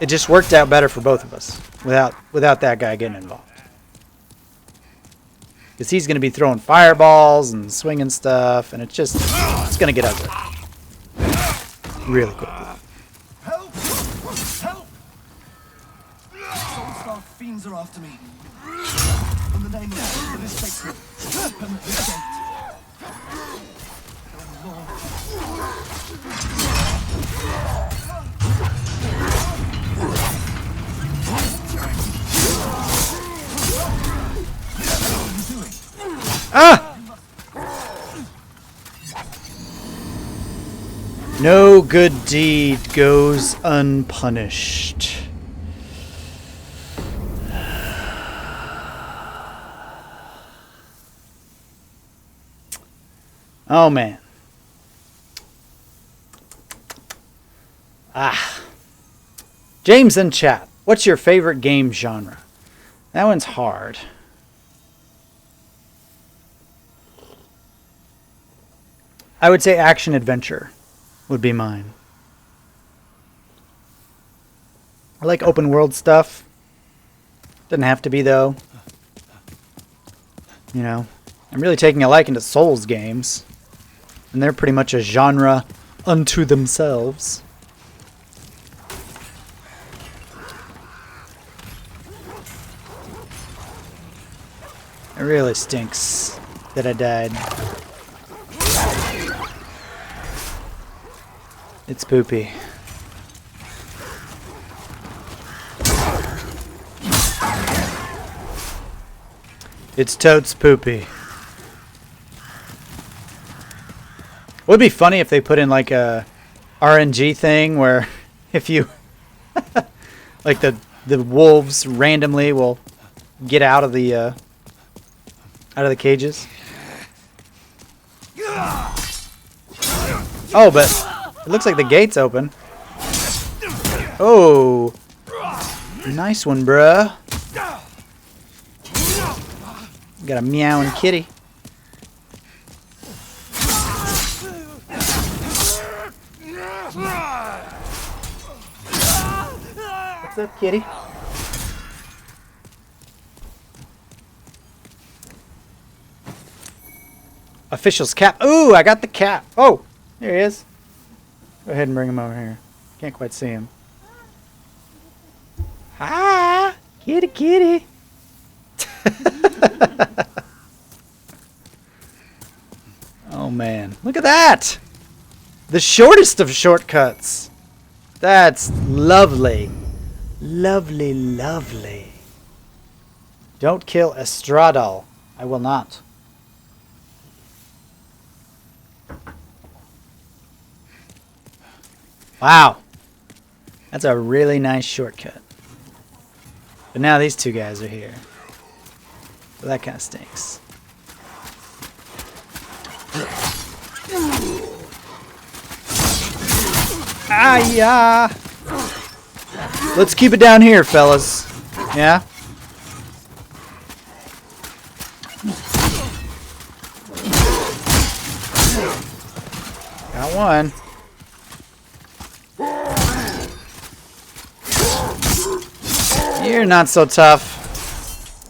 It just worked out better for both of us. Without that guy getting involved. Because he's going to be throwing fireballs and swinging stuff. And it's going to get ugly. Really quickly. Fiends are after me. In the name of this sacred, open the gate. Ah! No good deed goes unpunished. Oh, man. Ah. James in chat. What's your favorite game genre? That one's hard. I would say action adventure would be mine. I like open world stuff. Doesn't have to be, though. You know, I'm really taking a liking to Souls games. And they're pretty much a genre unto themselves. It really stinks that I died. It's poopy. It's totes poopy. Would be funny if they put in like a RNG thing where if you like the wolves randomly will get out of the cages. Oh, but it looks like the gate's open. Oh, nice one, bruh. Got a meowing kitty. What's up, kitty? Official's cap. Ooh, I got the cap. Oh, there he is. Go ahead and bring him over here. Can't quite see him. Hi, kitty, kitty. Oh man, look at that! The shortest of shortcuts. That's lovely. Lovely, lovely. Don't kill Estradal. I will not. Wow. That's a really nice shortcut. But now these two guys are here. So that kind of stinks. Ah, yeah. Let's keep it down here, fellas. Yeah? Got one. You're not so tough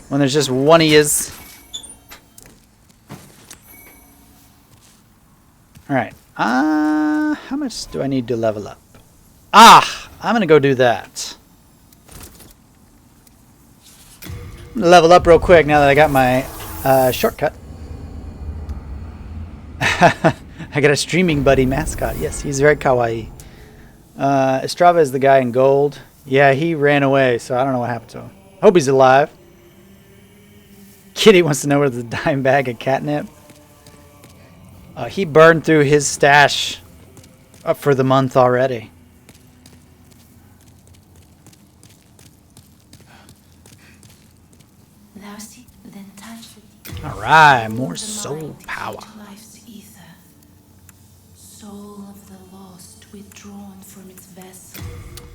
when there's just one of yous. Alright. How much do I need to level up? Ah! I'm gonna go do that. I'm gonna level up real quick now that I got my shortcut. I got a streaming buddy mascot. Yes, he's very kawaii. Estrava is the guy in gold. Yeah, he ran away, so I don't know what happened to him. Hope he's alive. Kitty wants to know where there's a dime bag of catnip. He burned through his stash up for the month already. Alright, more soul power. Soul of the lost withdrawn from its vessel.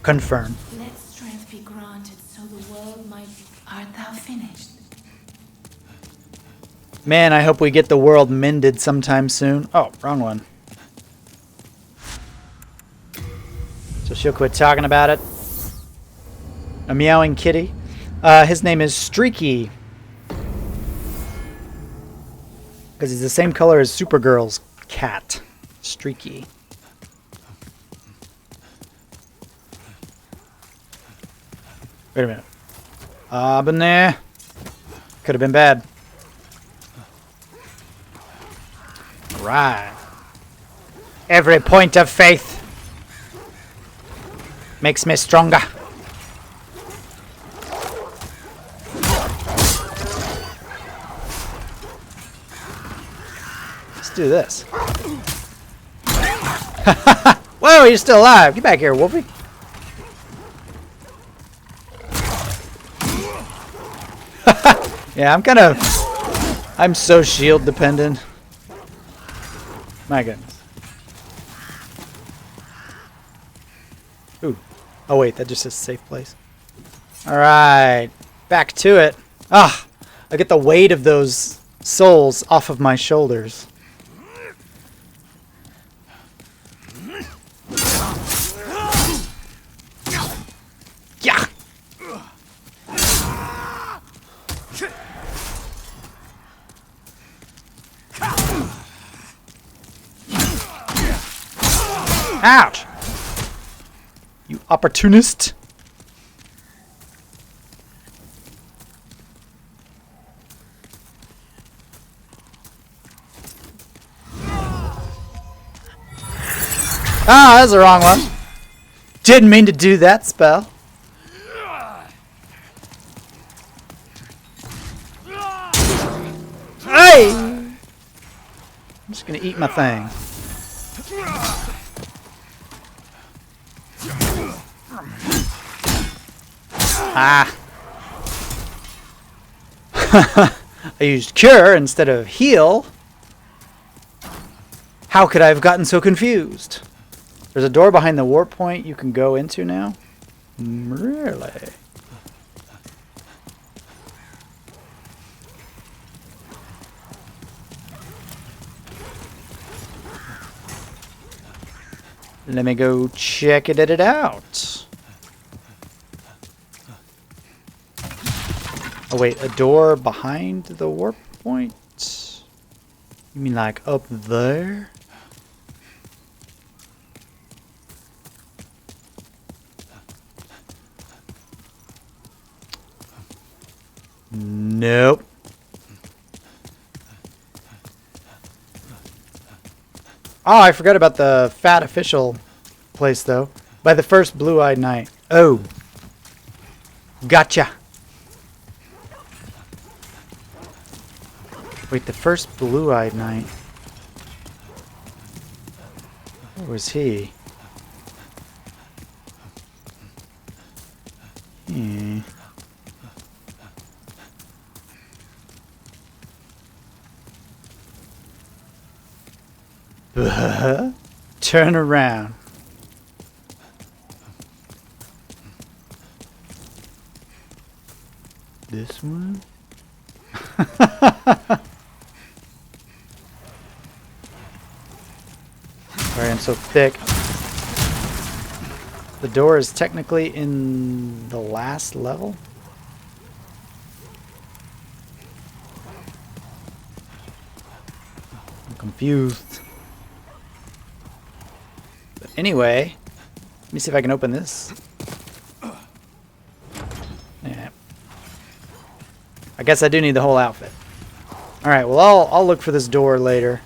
Confirm. Let strength be granted so the world might. Art thou finished? Man, I hope we get the world mended sometime soon. Oh, wrong one. So she'll quit talking about it. A meowing kitty. His name is Streaky. Because he's the same color as Supergirl's cat. Streaky. Wait a minute. Been there. Could have been bad. Right. Every point of faith makes me stronger. Let's do this. Whoa, you're still alive. Get back here, Wolfie. Yeah, I'm so shield dependent. My goodness. Ooh. Oh wait, that just says safe place. Alright. Back to it. Ah! I get the weight of those souls off of my shoulders. Yeah! Ouch! You opportunist! Ah, that's the wrong one. Didn't mean to do that spell. Hey! I'm just gonna eat my thing. Ah. I used cure instead of heal. How could I have gotten so confused? There's a door behind the warp point you can go into now? Really? Let me go check it out. Oh wait, a door behind the warp point? You mean like up there? Nope. Oh, I forgot about the fat official place, though. By the first blue-eyed knight. Oh. Gotcha. Wait, the first blue-eyed knight. Where was he? Turn around. This one? Sorry, I'm so thick. The door is technically in the last level? I'm confused. But anyway, let me see if I can open this. Yeah. I guess I do need the whole outfit. Alright, well I'll look for this door later.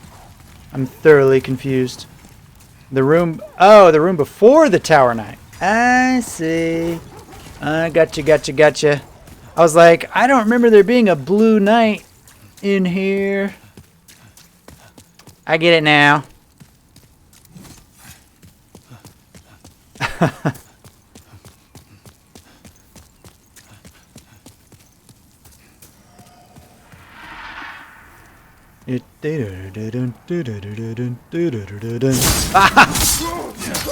I'm thoroughly confused. The room... Oh, the room before the Tower Knight. I see. Gotcha. I was like, I don't remember there being a blue knight in here. I get it now.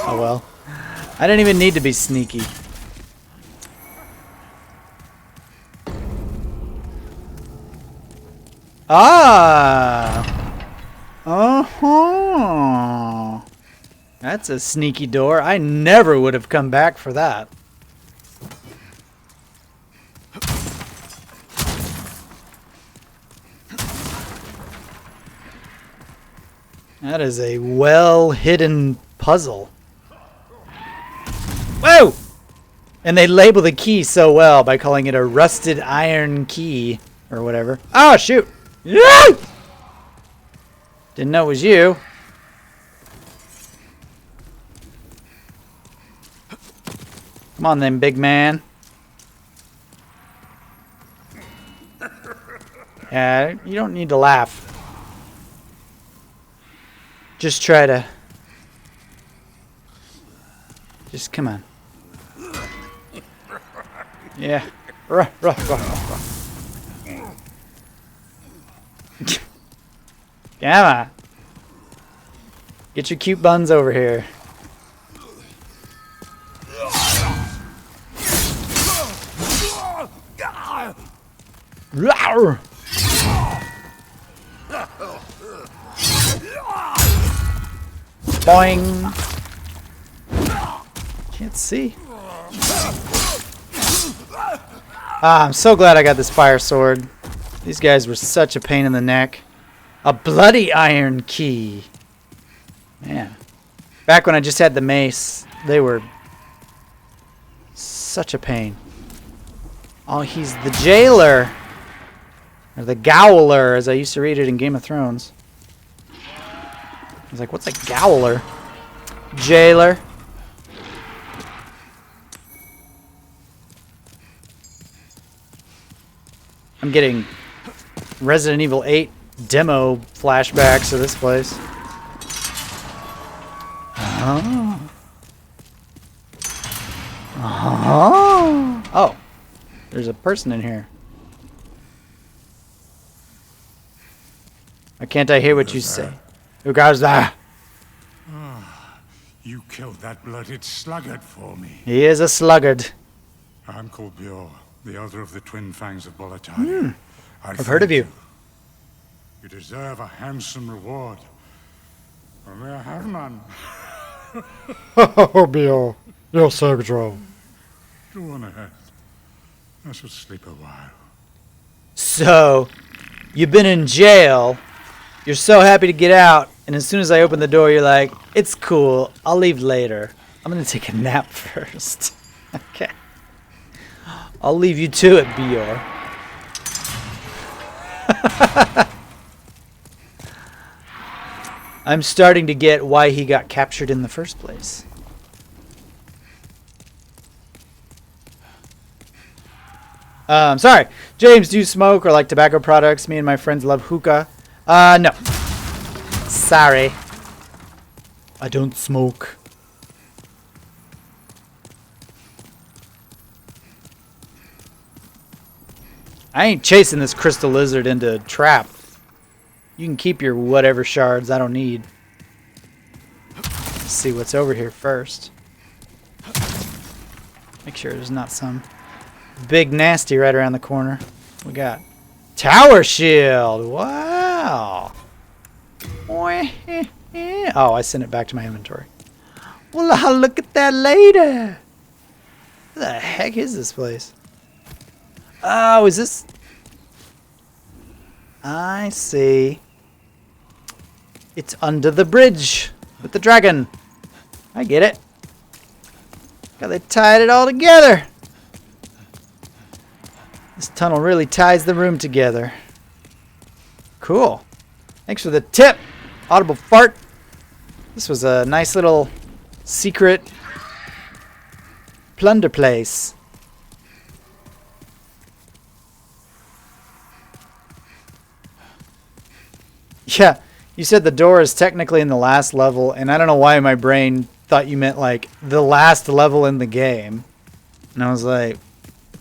Oh well. I didn't even need to be sneaky. Ah! Uh-huh. That's a sneaky door. I never would have come back for that. That is a well-hidden puzzle. Whoa! And they label the key so well by calling it a rusted iron key or whatever. Oh, shoot! Yeah! Didn't know it was you. Come on then, big man. Yeah, you don't need to laugh. Just try to... Just come on. Yeah. Ruh. Come on. Get your cute buns over here. Rawr. Boing. Can't see. Ah, I'm so glad I got this fire sword. These guys were such a pain in the neck. A bloody iron key. Man. Back when I just had the mace, they were such a pain. Oh, he's the jailer. Or the Gowler, as I used to read it in Game of Thrones. I was like, what's a Gowler? Jailer. I'm getting Resident Evil 8 demo flashbacks of this place. Oh, there's a person in here. Why can't I hear what you say? Who goes there? You killed that blooded sluggard for me. He is a sluggard. I'm called Bjor, the elder of the Twin Fangs of Boletaria. I've heard of you. You deserve a handsome reward. Only I have none. Oh, Bill, you're so droll. Go on ahead. I shall sleep a while. So, you've been in jail, You're so happy to get out, and as soon as I open the door, you're like, it's cool, I'll leave later. I'm gonna take a nap first. Okay. I'll leave you to it, Bior. I'm starting to get why he got captured in the first place. Sorry. James, do you smoke or like tobacco products? Me and my friends love hookah. No. Sorry. I don't smoke. I ain't chasing this crystal lizard into a trap. You can keep your whatever shards I don't need. Let's see what's over here first. Make sure there's not some big nasty right around the corner. We got tower shield. Wow. Oh, I sent it back to my inventory. Well, I'll look at that later. What the heck is this place? Oh, is this? I see. It's under the bridge with the dragon. I get it. God, they tied it all together. This tunnel really ties the room together. Cool. Thanks for the tip, Audible Fart. This was a nice little secret plunder place. Yeah, you said the door is technically in the last level, and I don't know why my brain thought you meant like the last level in the game. And I was like,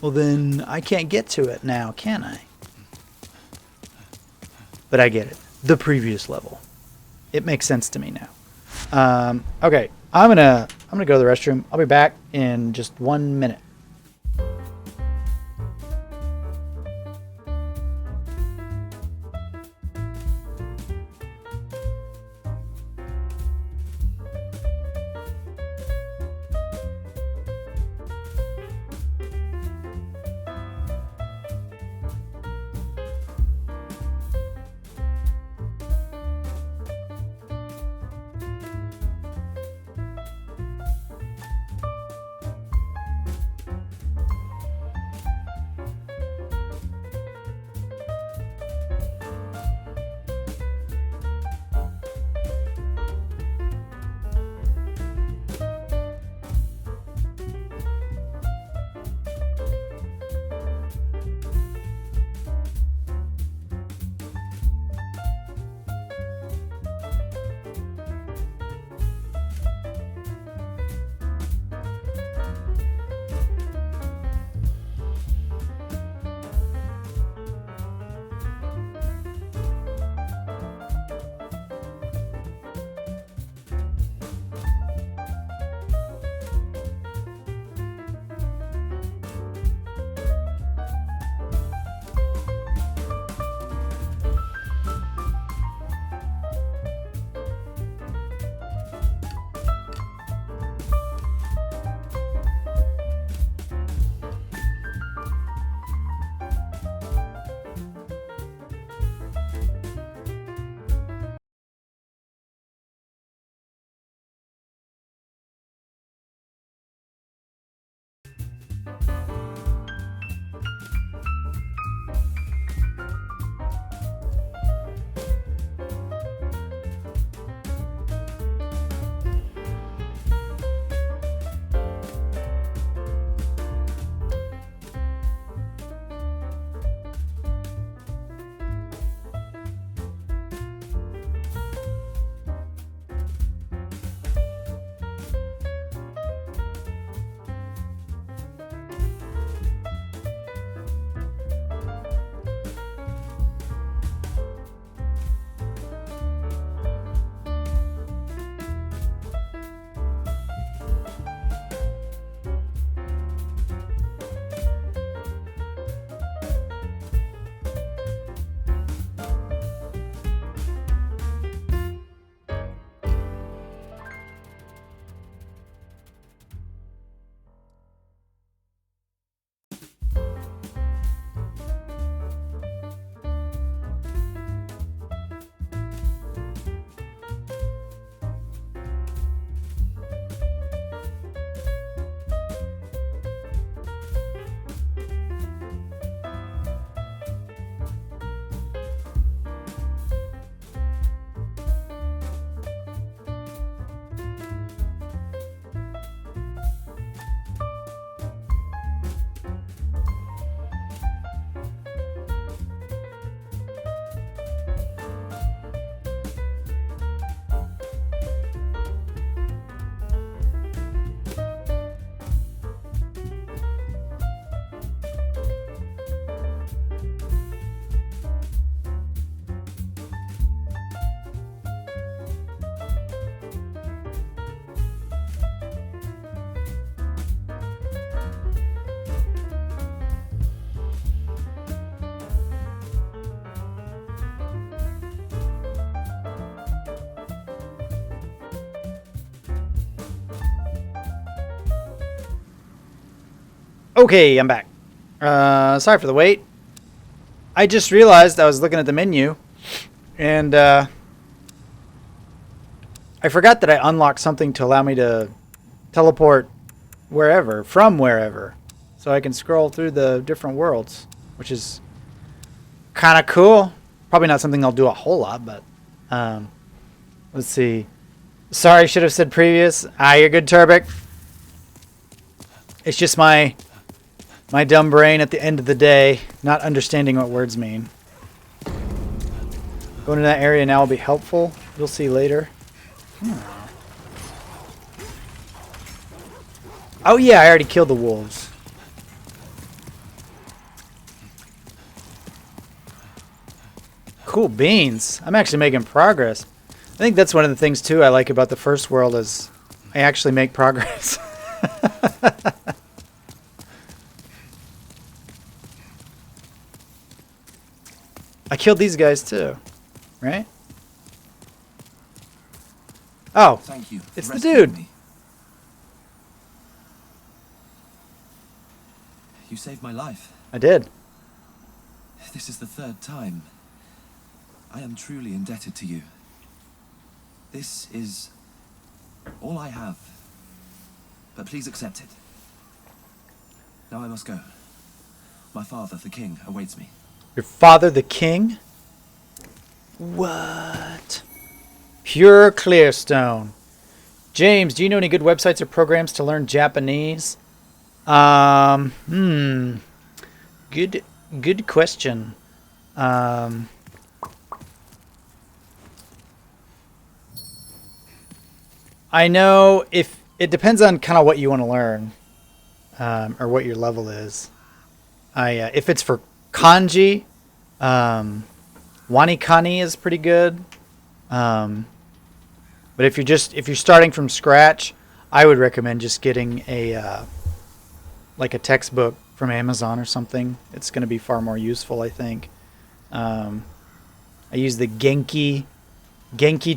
well then I can't get to it now, can I? But I get it. The previous level. It makes sense to me now. Okay, I'm gonna go to the restroom. I'll be back in just 1 minute. Okay, I'm back. Sorry for the wait. I just realized I was looking at the menu, and I forgot that I unlocked something to allow me to teleport wherever, from wherever. So I can scroll through the different worlds, which is kind of cool. Probably not something I'll do a whole lot, but let's see. Sorry, I should have said previous. You're good, Turbik. It's just my dumb brain at the end of the day not understanding what words mean. Going to that area now will be helpful. You'll see later. Oh yeah, I already killed the wolves. Cool beans. I'm actually making progress. I think that's one of the things too I like about the first world is I actually make progress. I killed these guys too, right? Oh, Thank you. it's for the rescuing dude. me. You saved my life. I did. This is the third time. I am truly indebted to you. This is all I have. But please accept it. Now I must go. My father, the king, awaits me. Your father, the king? What? Pure Clearstone. James, do you know any good websites or programs to learn Japanese? Good question. I know if it depends on kind of what you want to learn, or what your level is. If it's for kanji, Wanikani is pretty good. But if you're starting from scratch, I would recommend just getting a textbook from Amazon or something. It's going to be far more useful, I think. I use the Genki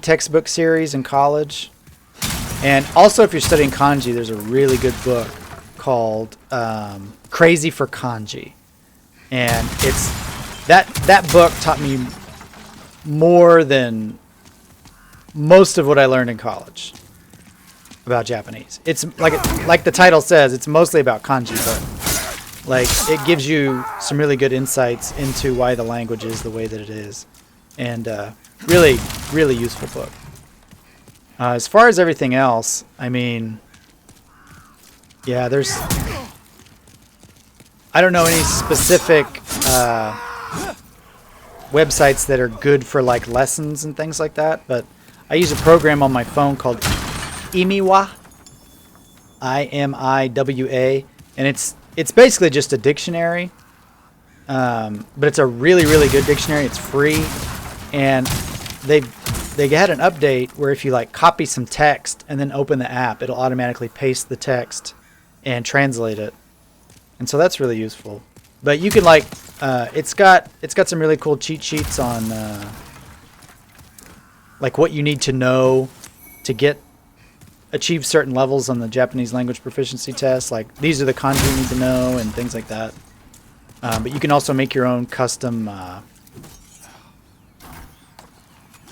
textbook series in college. And also, if you're studying kanji, there's a really good book called Crazy for Kanji. And it's that book taught me more than most of what I learned in college about Japanese. It's like the title says, it's mostly about kanji, but like it gives you some really good insights into why the language is the way that it is. And really, really useful book. As far as everything else, I mean, yeah, I don't know any specific websites that are good for like lessons and things like that, but I use a program on my phone called Imiwa, IMIWA, and it's basically just a dictionary, but it's a really, really good dictionary. It's free, and they had an update where if you like copy some text and then open the app, it'll automatically paste the text and translate it. And so that's really useful. But you can like it's got some really cool cheat sheets on like what you need to know to achieve certain levels on the Japanese language proficiency test. Like these are the kanji you need to know and things like that. But you can also make your own custom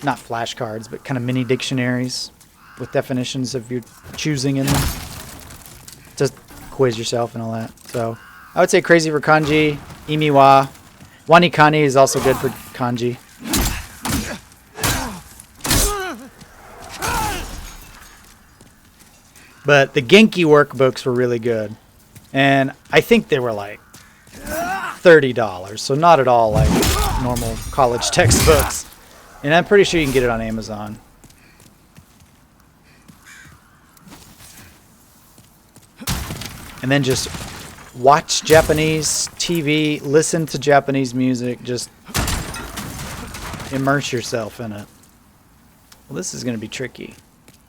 not flashcards, but kind of mini dictionaries with definitions of your choosing in them. Just quiz yourself and all that. So I would say Crazy for Kanji, Imiwa. Wanikani is also good for kanji. But the Genki workbooks were really good. And I think they were like $30, so not at all like normal college textbooks. And I'm pretty sure you can get it on Amazon. And then just watch Japanese TV, listen to Japanese music, just immerse yourself in it. Well, this is going to be tricky.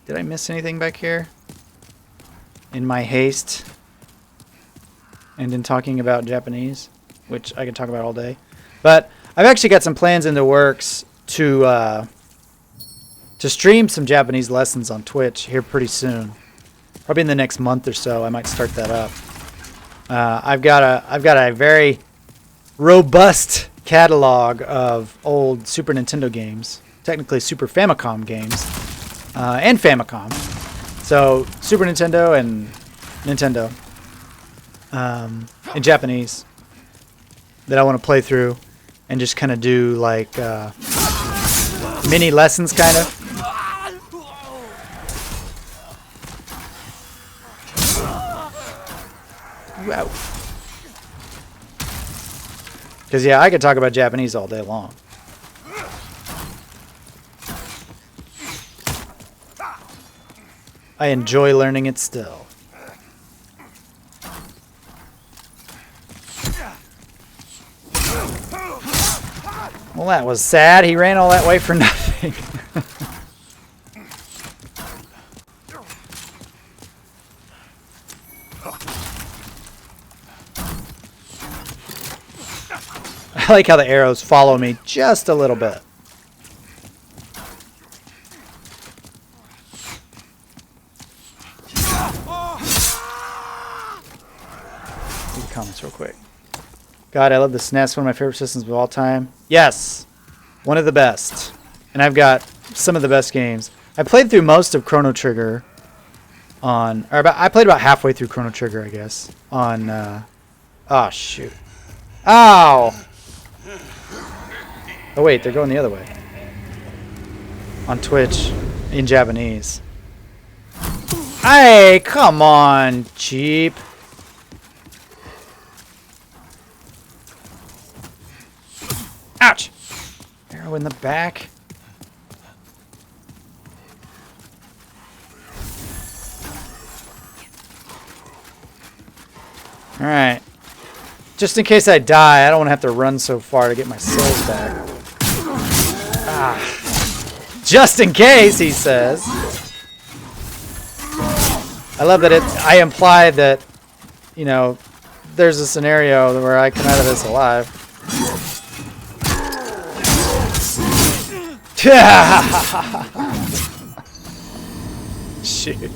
Did I miss anything back here? In my haste and in talking about Japanese, which I can talk about all day. But I've actually got some plans in the works to stream some Japanese lessons on Twitch here pretty soon. Probably in the next month or so, I might start that up. I've got a very robust catalog of old Super Nintendo games, technically Super Famicom games, and Famicom. So Super Nintendo and Nintendo in Japanese that I want to play through and just kind of do like mini lessons, kind of. Wow. Because, yeah, I could talk about Japanese all day long. I enjoy learning it still. Well, that was sad. He ran all that way for nothing. I like how the arrows follow me just a little bit. Read the comments real quick. God, I love the SNES. One of my favorite systems of all time. Yes, one of the best. And I've got some of the best games. I played through most of Chrono Trigger on, or I played about halfway through Chrono Trigger, I guess, on, oh shoot. Ow! Oh wait, they're going the other way. On Twitch, in Japanese. Hey, come on, cheap. Ouch! Arrow in the back. Alright. Just in case I die, I don't want to have to run so far to get my souls back. Ah. Just in case, he says. I love that I imply that, you know, there's a scenario where I come out of this alive. Shoot.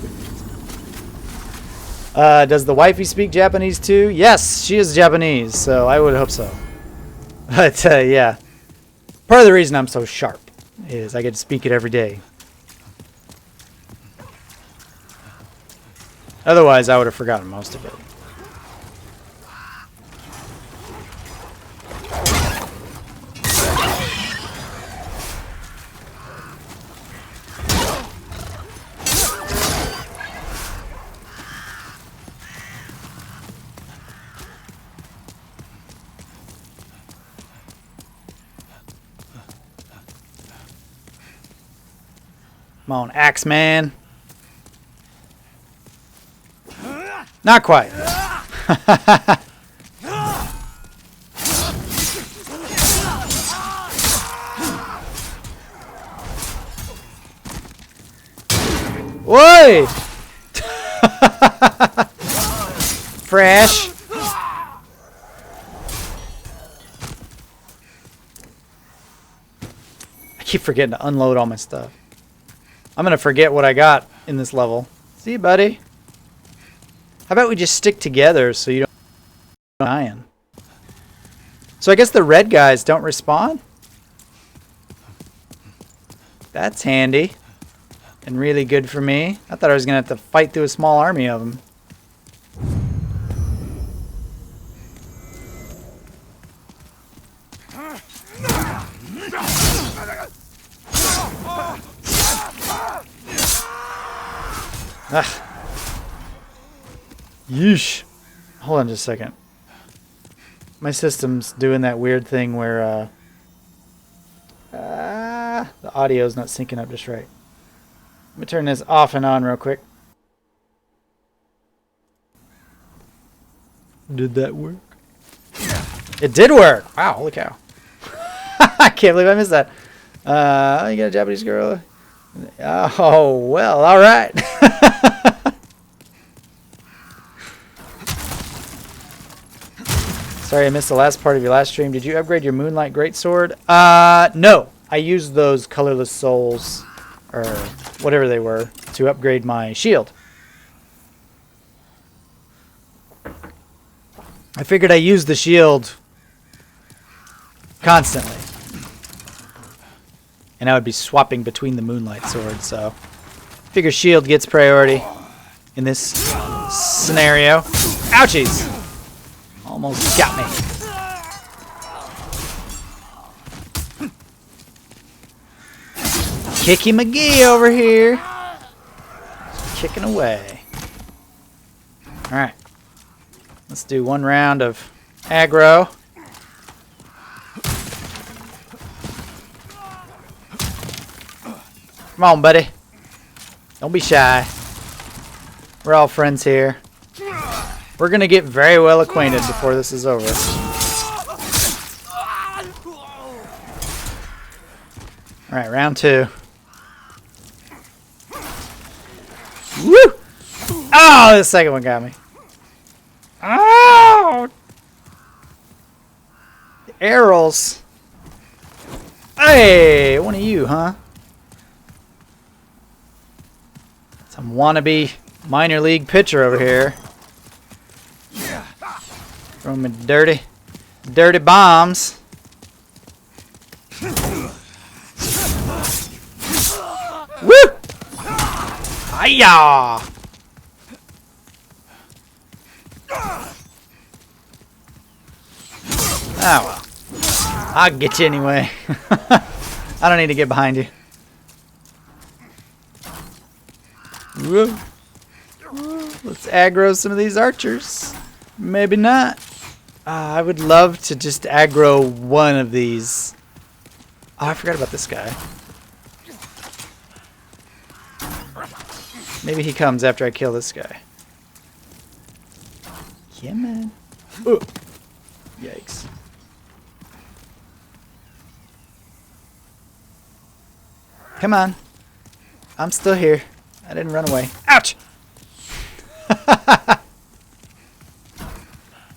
Does the wifey speak Japanese too? Yes, she is Japanese, so I would hope so. But yeah, part of the reason I'm so sharp is I get to speak it every day. Otherwise, I would have forgotten most of it. Come on, Axeman. Not quite. Whoa! Fresh. I keep forgetting to unload all my stuff. I'm going to forget what I got in this level. See you, buddy. How about we just stick together so you don't die? So I guess the red guys don't respawn? That's handy. And really good for me. I thought I was going to have to fight through a small army of them. Ugh. Yeesh. Hold on just a second. My system's doing that weird thing where the audio's not syncing up just right. Let me turn this off and on real quick. Did that work? It did work! Wow, holy cow. I can't believe I missed that. You got a Japanese girl? Oh, well, alright. Sorry, I missed the last part of your last stream. Did you upgrade your Moonlight Greatsword? No. I used those colorless souls, or whatever they were, to upgrade my shield. I figured I used the shield constantly. And I would be swapping between the Moonlight Sword, so... Figure shield gets priority in this scenario. Ouchies! Almost got me. Kicky McGee over here. Kicking away. Alright. Let's do one round of aggro. Come on, buddy. Don't be shy. We're all friends here. We're gonna get very well acquainted before this is over. Alright, round 2. Woo! Oh, the second one got me. Oh! The arrows. Hey, one of you, huh? Some wannabe minor league pitcher over here. Throwing me dirty bombs. Woo! Hiya! Oh well. I'll get you anyway. I don't need to get behind you. Woo. Let's aggro some of these archers. Maybe not. I would love to just aggro one of these. Oh, I forgot about this guy. Maybe he comes after I kill this guy. Yeah, man. Ooh. Yikes. Come on. I'm still here. I didn't run away. Ouch!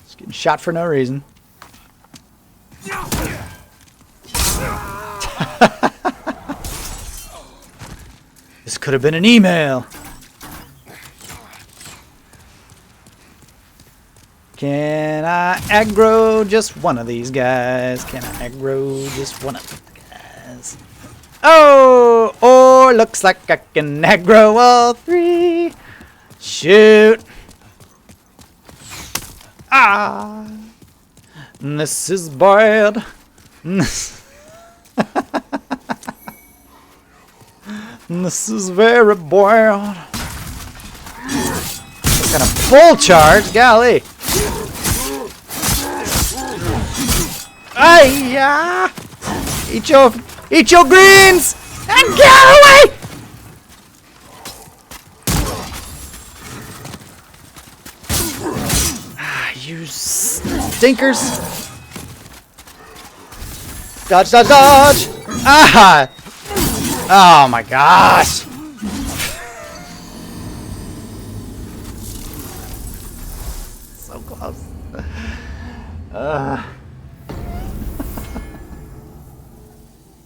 Just getting shot for no reason. This could have been an email. Can I aggro just one of these guys? Can I aggro just one of these guys? Oh! Or looks like I can aggro all 3. Shoot! Ah! This is bad. This is very bad. What kind of full charge? Golly! Ay-ya! Eat your greens! And get away! Ah, you stinkers! Dodge, dodge, dodge! Ah! Oh my gosh! So close.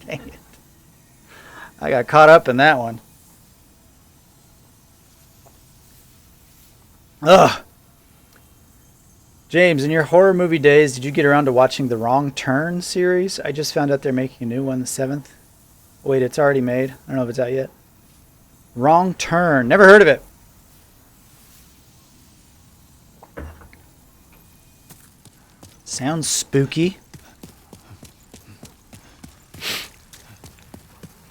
Dang it. I got caught up in that one. Ugh. James, in your horror movie days, did you get around to watching the Wrong Turn series? I just found out they're making a new one, the 7th. Wait, it's already made. I don't know if it's out yet. Wrong Turn. Never heard of it. Sounds spooky.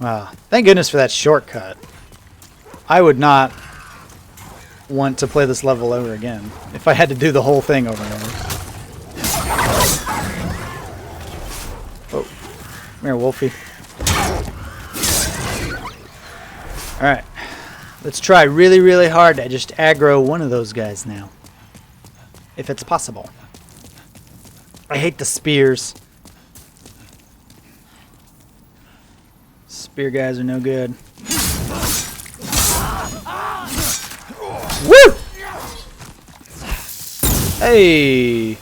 Wow. Thank goodness for that shortcut. I would not want to play this level over again if I had to do the whole thing over and over. Oh. Come here, Wolfie. Alright. Let's try really, really hard to just aggro one of those guys now. If it's possible. I hate the spears. Spear guys are no good. Woo! Hey!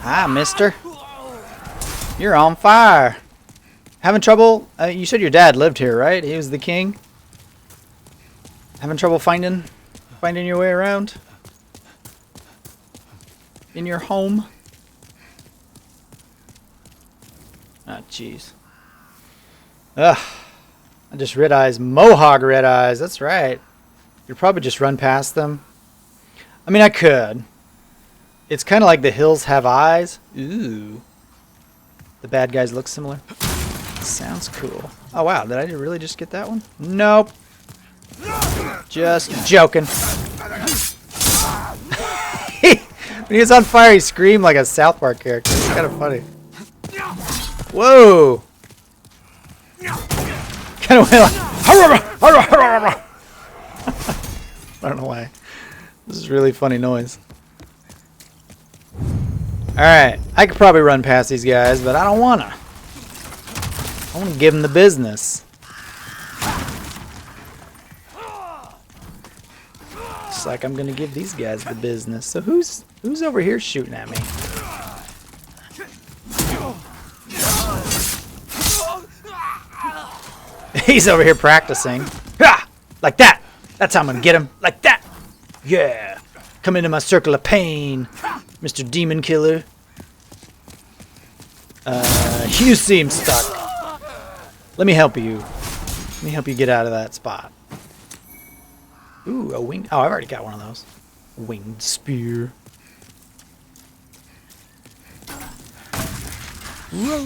Hi, mister. You're on fire. Having trouble? You said your dad lived here, right? He was the king? Having trouble finding your way around? In your home? Ah, jeez. Ugh. I just red eyes. Mohawk red eyes. That's right. You'd probably just run past them. I mean, I could. It's kind of like the hills have eyes. Ooh. The bad guys look similar. Sounds cool. Oh, wow. Did I really just get that one? Nope. Just joking. When he was on fire, he screamed like a South Park character. It's kind of funny. Whoa. Kind of went like... I don't know why. This is really funny noise. Alright. I could probably run past these guys, but I don't want to. I want to give them the business. Just like I'm going to give these guys the business. So who's over here shooting at me? He's over here practicing. Ha! Like that. That's how I'm going to get him. Like that. Yeah. Come into my circle of pain, Mr. Demon Killer. You seem stuck. Let me help you. Let me help you get out of that spot. Ooh, a winged... Oh, I've already got one of those. Winged spear. Whoa.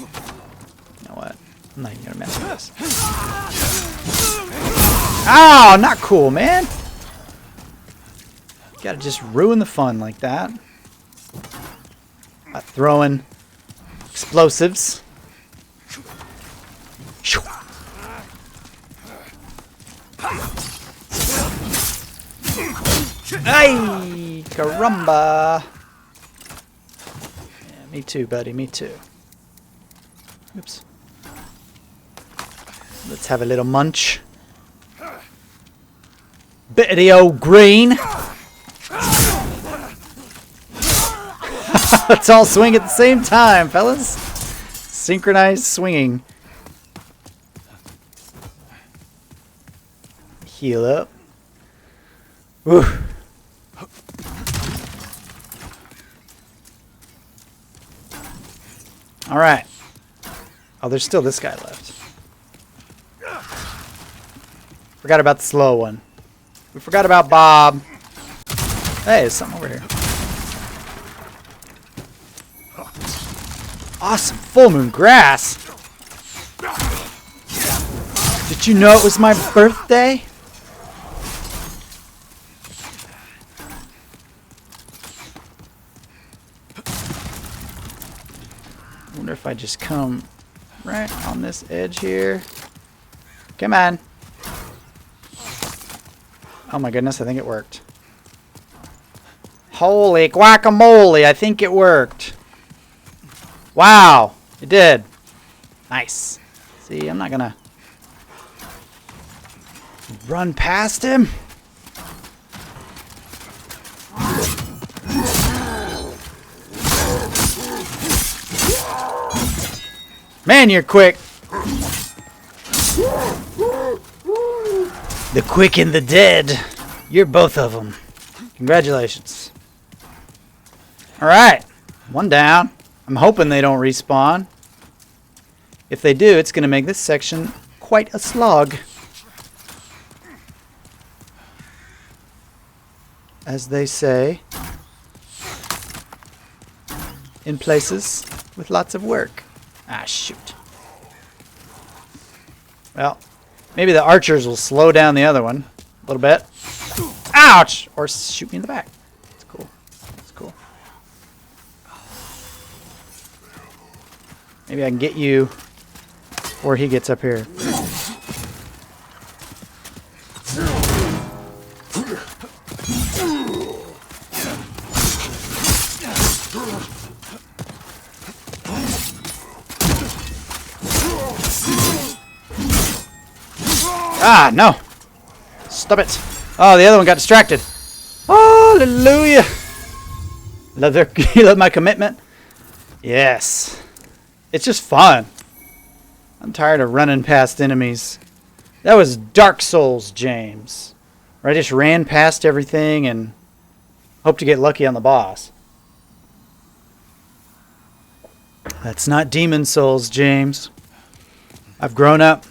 You know what? I'm not even gonna mess with this. Oh, not cool, man. You gotta just ruin the fun like that. By throwing explosives. Ay, caramba. Yeah, me too, buddy, me too. Oops. Let's have a little munch. Bit of the old green. Let's all swing at the same time, fellas. Synchronized swinging. Heal up. Whew. All right. Oh, there's still this guy left. Forgot about the slow one. We forgot about Bob. Hey, there's something over here. Awesome full moon grass. Did you know it was my birthday? I wonder if I just come right on this edge here. Come on. Oh my goodness, I think it worked. Holy guacamole, I think it worked. Wow, it did. Nice. See, I'm not gonna run past him. Man, you're quick. The quick and the dead. You're both of them. Congratulations. Alright. One down. I'm hoping they don't respawn. If they do, it's going to make this section quite a slog. As they say. In places with lots of work. Ah, shoot. Well, maybe the archers will slow down the other one a little bit. Ouch! Or shoot me in the back. That's cool. That's cool. Maybe I can get you before he gets up here. Ah, no. Stop it. Oh, the other one got distracted. Hallelujah. You love my commitment? Yes. It's just fun. I'm tired of running past enemies That was Dark Souls, James. Where I just ran past everything and hoped to get lucky on the boss. That's not Demon Souls, James. I've grown up.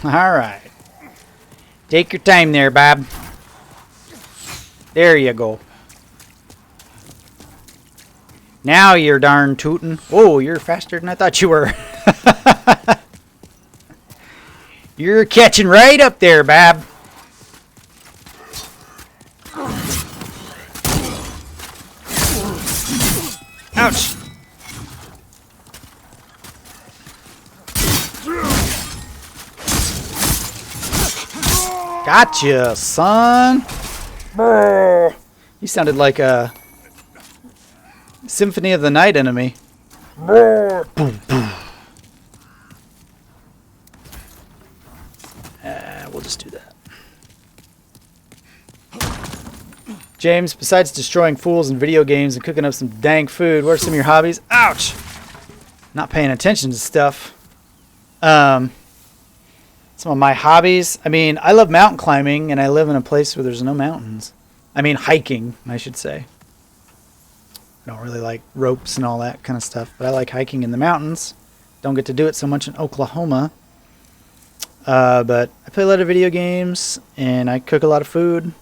Alright. Take your time there, Bob. There you go. Now you're darn tootin'. Oh, you're faster than I thought you were. You're catching right up there, Bob. Ouch. Gotcha, son. You sounded like a Symphony of the Night enemy. Boom, boom. We'll just do that. James, besides destroying fools in video games and cooking up some dang food, what are some of your hobbies? Ouch! Not paying attention to stuff. Some of my hobbies, I mean, I love mountain climbing, and I live in a place where there's no mountains. I mean, hiking, I should say. I don't really like ropes and all that kind of stuff, but I like hiking in the mountains. Don't get to do it so much in Oklahoma. But I play a lot of video games, and I cook a lot of food.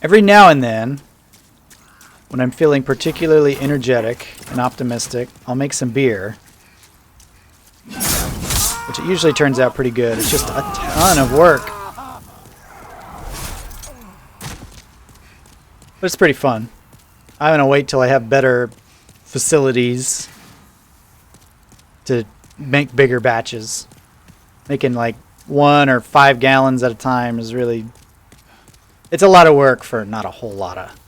Every now and then, when I'm feeling particularly energetic and optimistic, I'll make some beer. Which it usually turns out pretty good. It's just a ton of work. But it's pretty fun. I'm going to wait till I have better facilities to make bigger batches. Making like 1 or 5 gallons at a time is really... It's a lot of work for not a whole lot of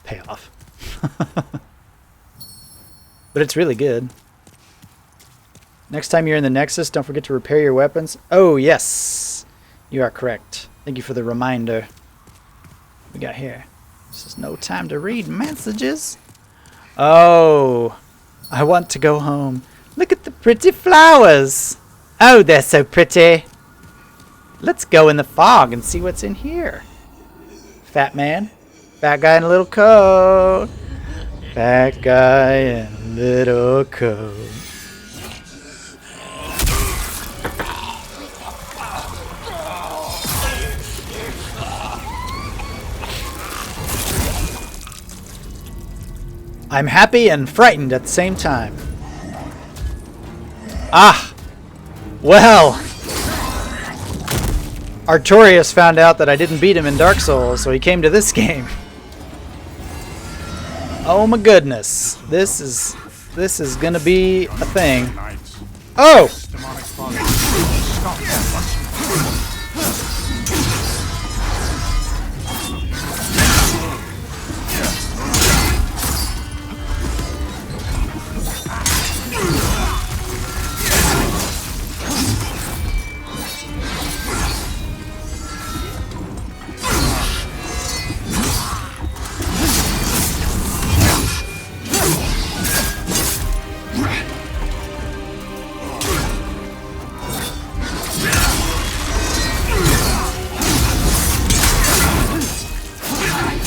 payoff. But it's really good. Next time you're in the Nexus, don't forget to repair your weapons. Oh, yes. You are correct. Thank you for the reminder. What we got here? This is no time to read messages. Oh, I want to go home. Look at the pretty flowers. Oh, they're so pretty. Let's go in the fog and see what's in here. Fat man. Fat guy in a little coat. Fat guy in a little coat. I'm happy and frightened at the same time. Ah! Well! Artorias found out that I didn't beat him in Dark Souls, so he came to this game. Oh my goodness. This is gonna be a thing. Oh!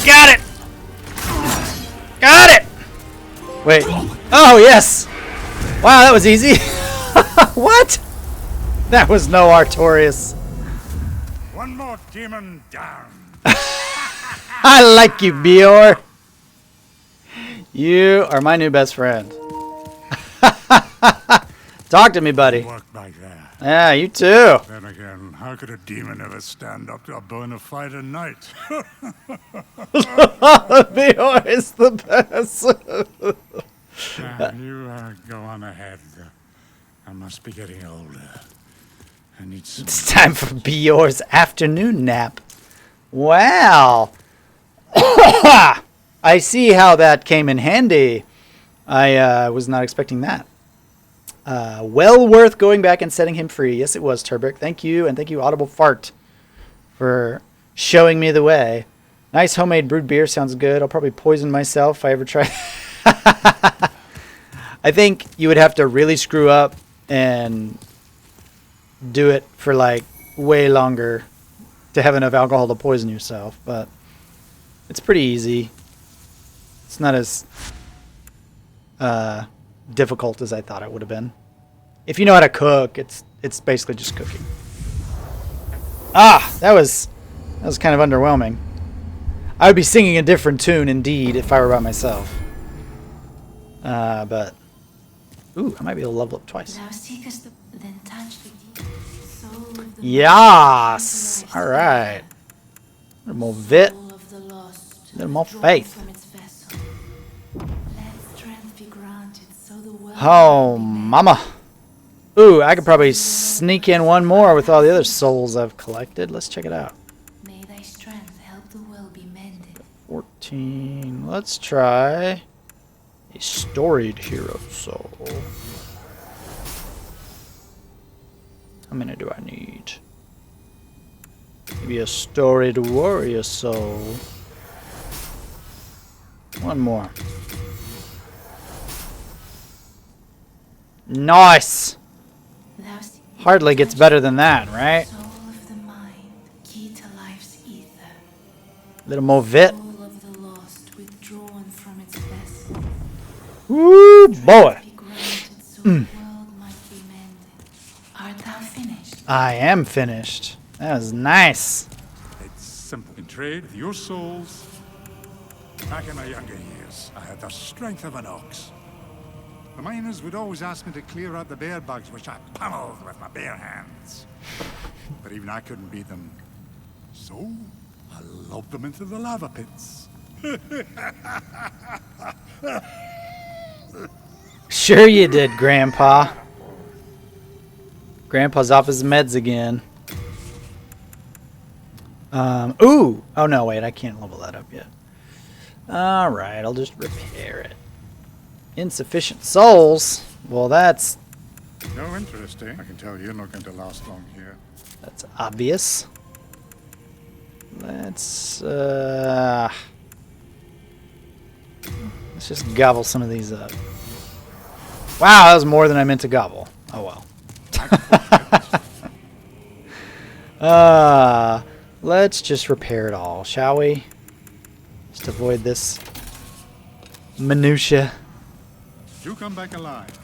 Got it! Got it! Wait. Oh, yes! Wow, that was easy. What? That was no Artorias. One more demon down. I like you, Bior. You are my new best friend. Talk to me, buddy. Work back there. Yeah, you too. Then again, how could a demon ever stand up to a bona fide knight? Bior is the best. You go on ahead. I must be getting older. I need some... It's time for Bior's afternoon nap. Wow. I see how that came in handy. I was not expecting that. Well worth going back and setting him free. Yes, it was, Turbic. Thank you, and thank you, Audible Fart, for showing me the way. Nice homemade brewed beer sounds good. I'll probably poison myself if I ever try. I think you would have to really screw up and do it for like way longer to have enough alcohol to poison yourself, but it's pretty easy. It's not as difficult as I thought it would have been. If you know how to cook, it's basically just cooking. Ah, that was kind of underwhelming. I would be singing a different tune indeed if I were by myself. But ooh, I might be able to level up twice. Thou seekest the then touch the soul of the Yes. All right. A little more vit. soul of the lost, A little more drawn faith. from its vessel. Let strength be granted, so the world Oh, might be mended. mama. Ooh, I could probably sneak in one more with all the other souls I've collected. Let's check it out. May thy strength help the world be mended. 14. Let's try a storied hero soul. How many do I need? Maybe a storied warrior soul. One more. Nice! Thou seekest Hardly gets better than that, right? soul of the mind, key to life's ether. Little more vit. Soul of the lost, withdrawn from its vessel. Woo, boy! Be granted, so the world might be mended. Art thou finished? I am finished. That was nice. It's simple. In trade with your souls. Back in my younger years, I had the strength of an ox. The miners would always ask me to clear out the bear bugs, which I pummeled with my bare hands. But even I couldn't beat them. So, I lobbed them into the lava pits. Sure you did, Grandpa. Grandpa's off his meds again. Ooh! Oh no, wait, I can't level that up yet. Alright, I'll just repair it. Insufficient souls? Well, that's No interesting. I can tell you're not going to last long here. obvious. Let's just gobble some of these up. Wow, that was more than I meant to gobble. Oh well. Let's just repair it all, shall we? Just avoid this minutia. You come back alive.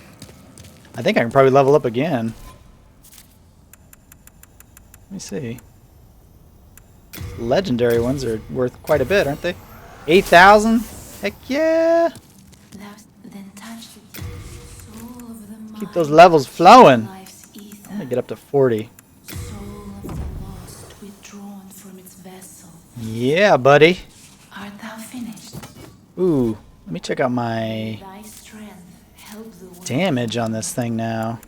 I think I can probably level up again. Let me see. Legendary ones are worth quite a bit, aren't they? 8,000? Heck yeah! Thou then touch the soul of the mind. Keep those levels flowing. Life's ether. I'm gonna get up to 40. Soul of the lost, withdrawn from its vessel. Yeah, buddy. Art thou finished? Ooh, let me check out my Thy strength help the world. damage on this thing now.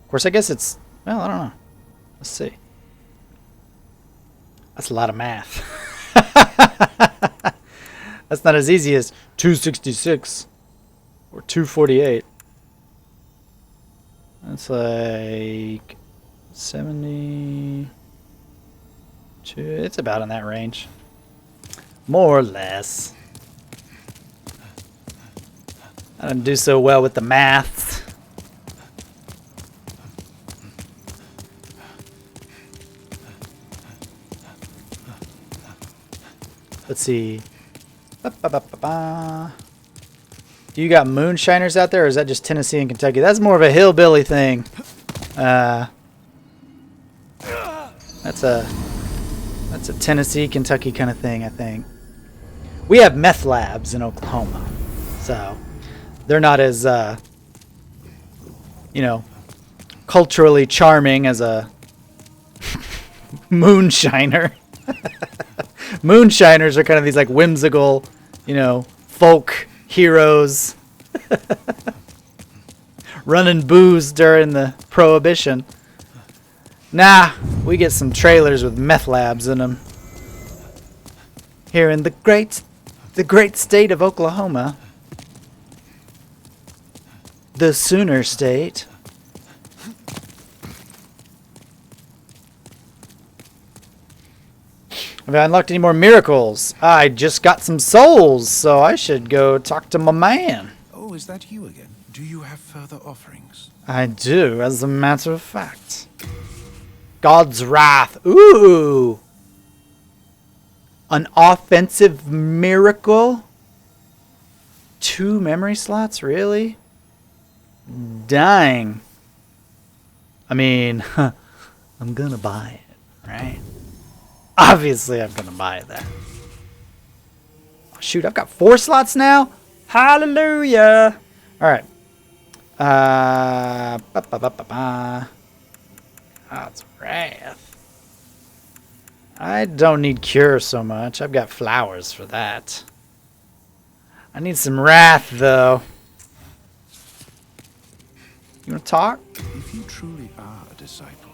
Of course, I guess it's... Well, I don't know. Let's see. That's a lot of math. That's not as easy as 266 or 248. That's like 72. It's about in that range. More or less. I don't do so well with the maths. Let's see. Ba-ba-ba-ba-ba. Do you got moonshiners out there, or is that just Tennessee and Kentucky? That's more of a hillbilly thing. That's a Tennessee, Kentucky kind of thing, I think. We have meth labs in Oklahoma, so they're not as culturally charming as a moonshiner. Moonshiners are kind of these like whimsical, folk heroes running booze during the Prohibition. Nah, we get some trailers with meth labs in them. Here in the great state of Oklahoma. The Sooner State. Have I unlocked any more miracles? I just got some souls, so I should go talk to my man. Oh, is that you again? Do you have further offerings? I do, as a matter of fact. God's Wrath. Ooh! An offensive miracle? 2 memory slots? Really? Dang. I mean, I'm gonna buy it, right? Obviously, I'm gonna buy that. Oh, shoot, I've got 4 slots now? Hallelujah! Alright. God's Wrath. I don't need Cure so much. I've got flowers for that. I need some Wrath, though. You want to talk? If you truly are a disciple,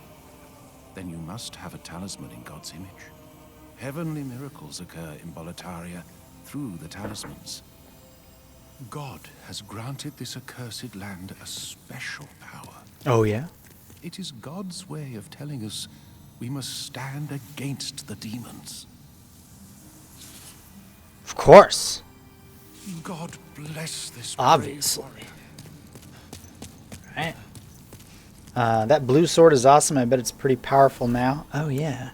then you must have a talisman in God's image. Heavenly miracles occur in Boletaria through the talismans. God has granted this accursed land a special power. Oh, yeah? It is God's way of telling us we must stand against the demons. Of course. God bless this Obviously. brave warrior. Right. That blue sword is awesome. I bet it's pretty powerful now. Oh, yeah.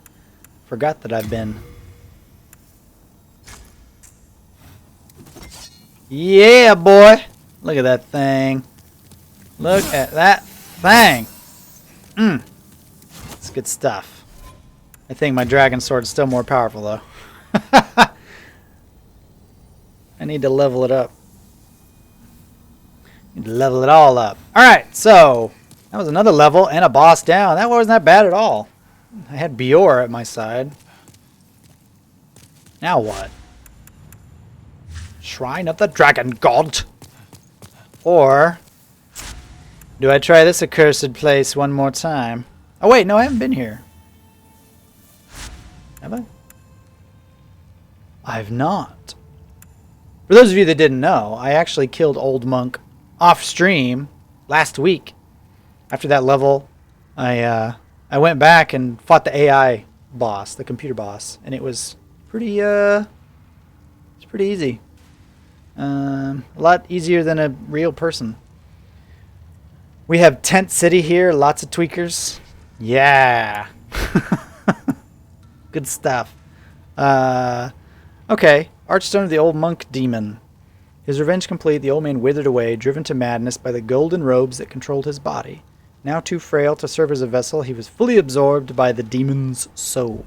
Forgot that I've been... Yeah, boy! Look at that thing. Look at that thing! It's good stuff. I think my dragon sword is still more powerful, though. I need to level it up. Need to level it all up. Alright, so that was another level and a boss down. That wasn't that bad at all. I had Bior at my side. Now what? Shrine of the Dragon God? Or do I try this accursed place one more time? Oh wait, no, I haven't been here. Have I? I've not. For those of you that didn't know, I actually killed Old Monk off stream last week. After that level, I went back and fought the AI boss, the computer boss, and it was pretty it's pretty easy. A lot easier than a real person. We have Tent City here, lots of tweakers. Yeah. Good stuff. Okay, Archstone of the Old Monk Demon. His revenge complete, the old man withered away, driven to madness by the golden robes that controlled his body. Now too frail to serve as a vessel, he was fully absorbed by the demon's soul.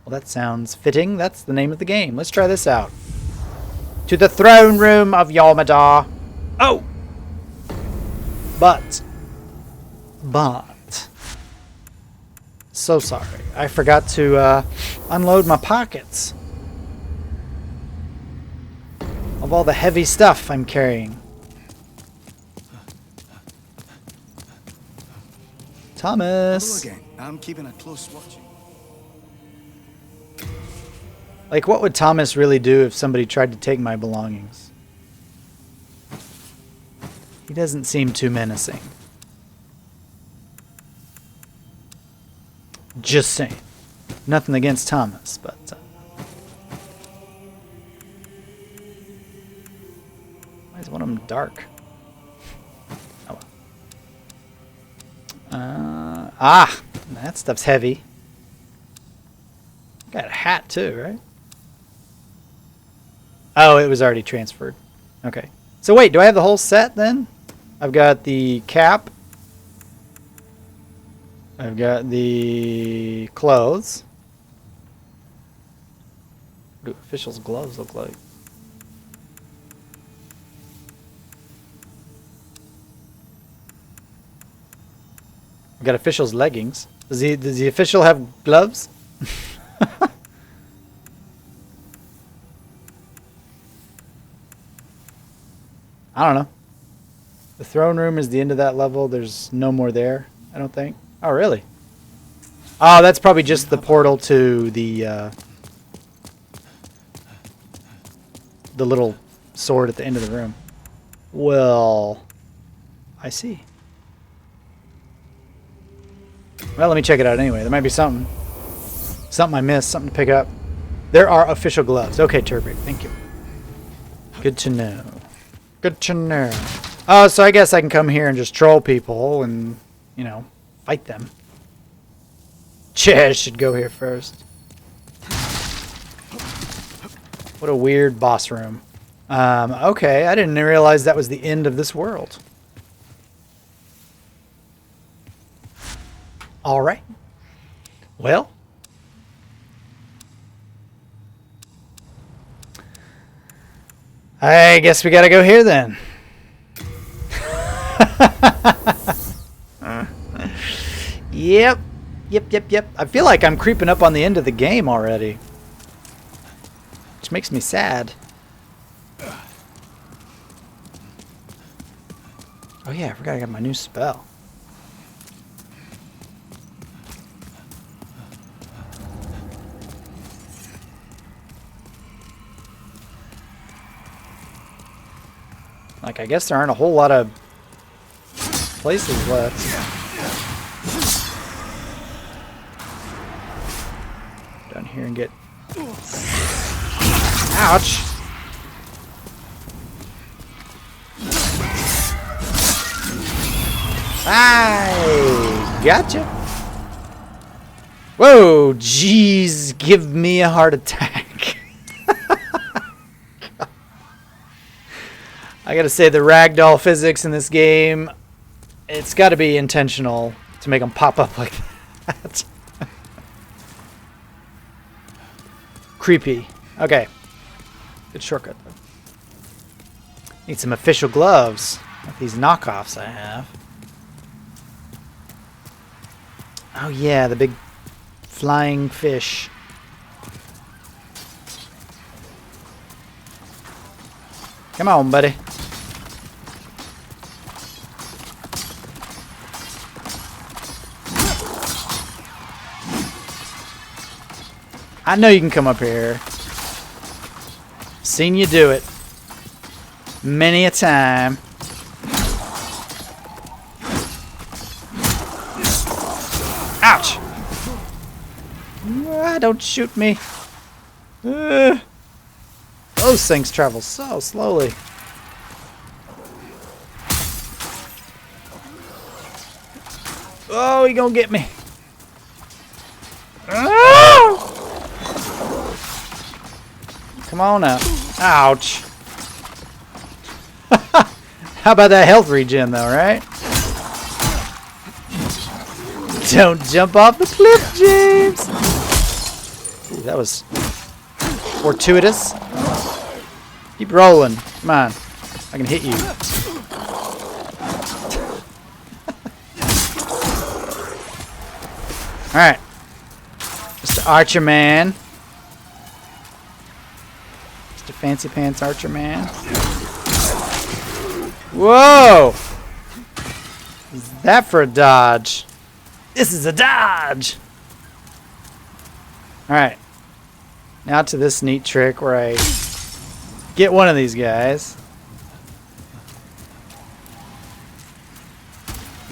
Well, that sounds fitting. That's the name of the game. Let's try this out. To the throne room of Yalmadar. Oh! But. So sorry. I forgot to unload my pockets of all the heavy stuff I'm carrying. Thomas. Hello again. I'm keeping a close watch. Like, what would Thomas really do if somebody tried to take my belongings? He doesn't seem too menacing. Just saying. Nothing against Thomas, but... why is one of them dark? Oh well. That stuff's heavy. Got a hat too, right? Oh, it was already transferred. Okay. So wait, do I have the whole set then? I've got the cap. I've got the clothes. What do officials' gloves look like? I've got officials' leggings. Does the official have gloves? I don't know. The throne room is the end of that level. There's no more there, I don't think. Oh, really? Oh, that's probably just the portal to the little sword at the end of the room. Well, I see. Well, let me check it out anyway. There might be something. Something I missed. Something to pick up. There are official gloves. Okay, Turbic, thank you. Good to know. Good to know. Oh, so I guess I can come here and just troll people and, you know, fight them. Chaz should go here first. What a weird boss room. Okay, I didn't realize that was the end of this world. Alright. Well. I guess we gotta go here then. Yep. Yep. I feel like I'm creeping up on the end of the game already. Which makes me sad. Oh yeah, I forgot I got my new spell. Like, I guess there aren't a whole lot of places left. Down here and get... Ouch! I gotcha! Whoa! Jeez, give me a heart attack. I gotta say, the ragdoll physics in this game, it's gotta be intentional to make them pop up like that. Creepy. Okay. Good shortcut, though. Need some official gloves, like these knockoffs I have. Oh yeah, the big flying fish. Come on, buddy. I know you can come up here. Seen you do it. Many a time. Ouch! Don't shoot me. Those things travel so slowly. Oh, he gonna get me. Oh! Come on out. Ouch. How about that health regen though, right? Don't jump off the cliff, James! Ooh, that was fortuitous. Keep rolling. Come on. I can hit you. Alright. Mr. Archer Man. Mr. Fancy Pants Archer Man. Whoa! Is that for a dodge? This is a dodge! Alright. Now to this neat trick where I get one of these guys.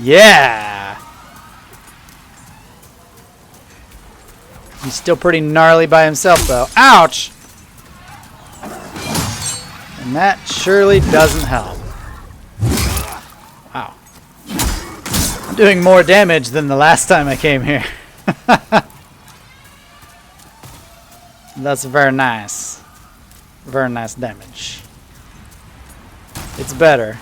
Yeah! He's still pretty gnarly by himself though. Ouch! And that surely doesn't help. Wow. I'm doing more damage than the last time I came here. That's very nice. Very nice damage. It's better.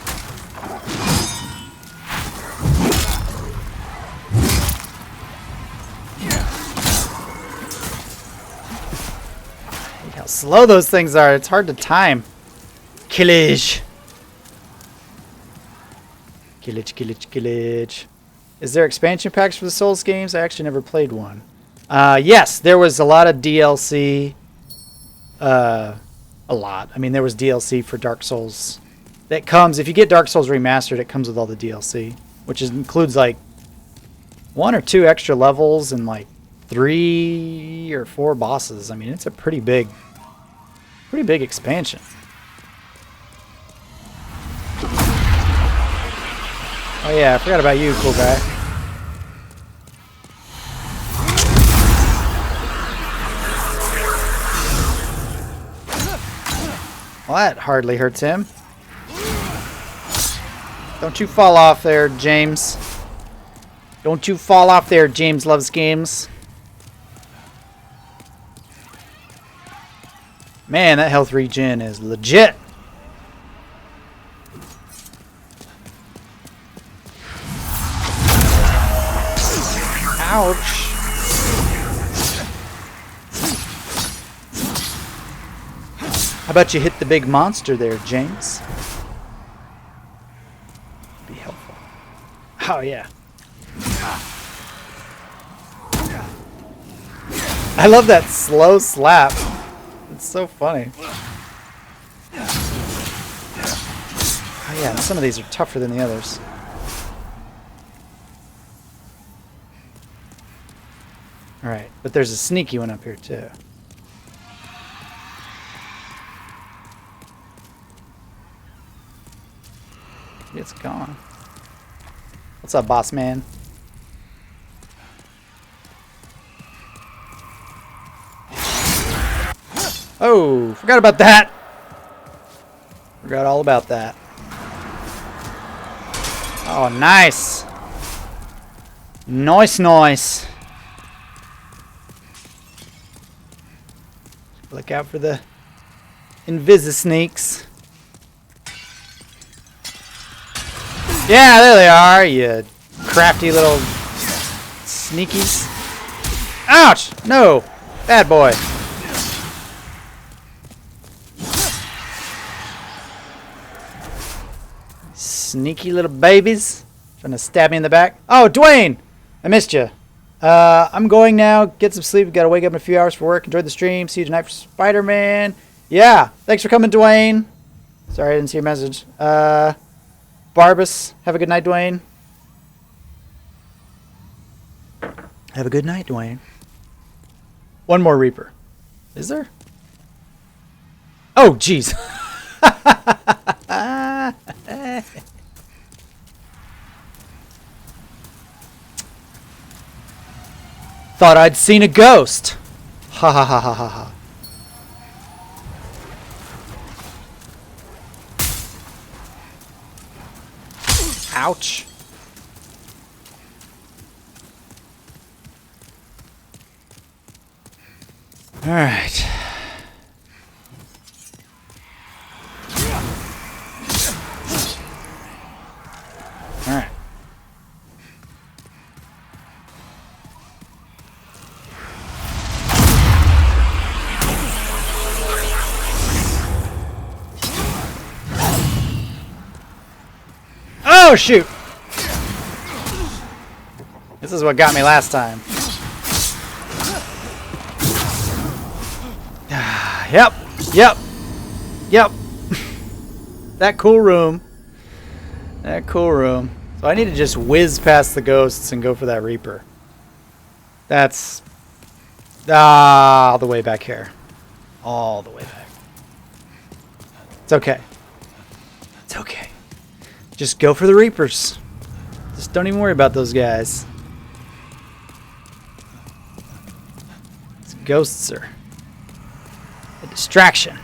Look how slow those things are. It's hard to time. Killage. Killage. Is there expansion packs for the Souls games? I actually never played one. Yes, there was a lot of DLC. A lot. I mean, there was DLC for Dark Souls. That comes, if you get Dark Souls Remastered, it comes with all the DLC. Which includes like 1 or 2 extra levels and like 3 or 4 bosses. I mean, it's a pretty big expansion. Oh yeah, I forgot about you, cool guy. Well, that hardly hurts him. Don't you fall off there, James. Don't you fall off there, James Loves Games. Man, that health regen is legit. Ouch. How about you hit the big monster there, James? Be helpful. Oh, yeah. I love that slow slap. It's so funny. Oh, yeah, some of these are tougher than the others. Alright, but there's a sneaky one up here, too. It's gone. What's up, boss man? Oh, forgot about that. Forgot all about that. Oh, nice. Nice, nice. Look out for the Invis-snakes. Yeah, there they are, you crafty little sneakies. Ouch! No! Bad boy. Sneaky little babies. Trying to stab me in the back. Oh, Dwayne! I missed you. I'm going now. Get some sleep. Gotta wake up in a few hours for work. Enjoy the stream. See you tonight for Spider-Man. Yeah, thanks for coming, Dwayne. Sorry, I didn't see your message. Barbus, have a good night, Dwayne. Have a good night, Dwayne. One more Reaper. Is there? Oh, jeez. Thought I'd seen a ghost. Ha ha ha ha ha ha. Ouch. All right. All right. Oh, shoot. This is what got me last time. Yep. Yep. Yep. That cool room. That cool room. So I need to just whiz past the ghosts and go for that Reaper. That's... all the way back here. All the way back. It's okay. It's okay. Just go for the Reapers. Just don't even worry about those guys. These ghosts are a distraction.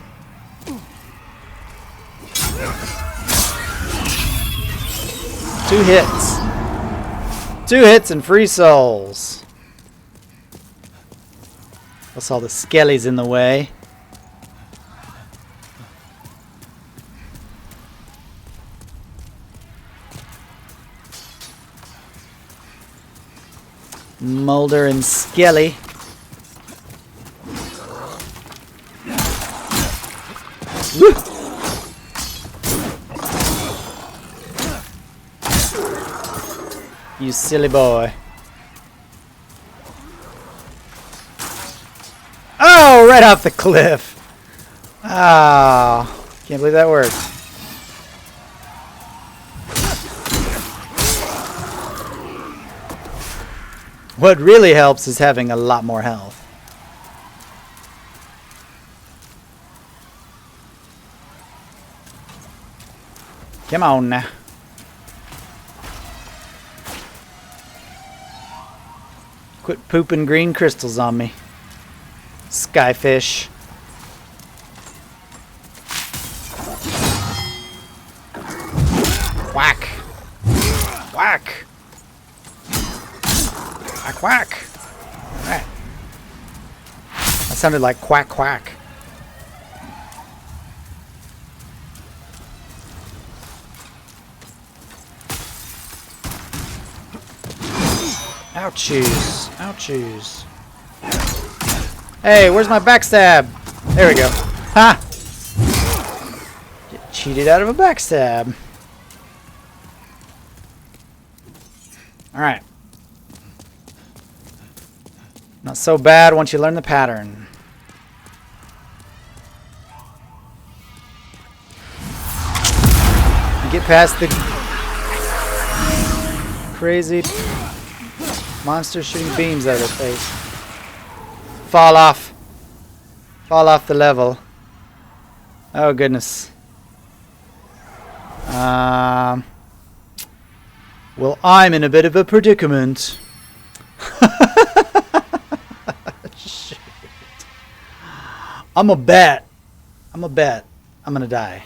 Two hits. 2 hits and free souls. Plus all the skellies in the way. Mulder and Skelly. Woo! You silly boy. Oh, right off the cliff. Ah, can't believe that worked. What really helps is having a lot more health. Come on now. Quit pooping green crystals on me. Skyfish. Whack. Whack. Whack, whack. Alright. That sounded like quack, quack. Ouchies. Ouchies. Hey, where's my backstab? There we go. Ha! Get cheated out of a backstab. Alright. Not so bad once you learn the pattern. You get past the crazy monster shooting beams out of their face. Fall off. Fall off the level. Oh goodness. Well, I'm in a bit of a predicament. Shoot. I'm a bet I'm gonna die.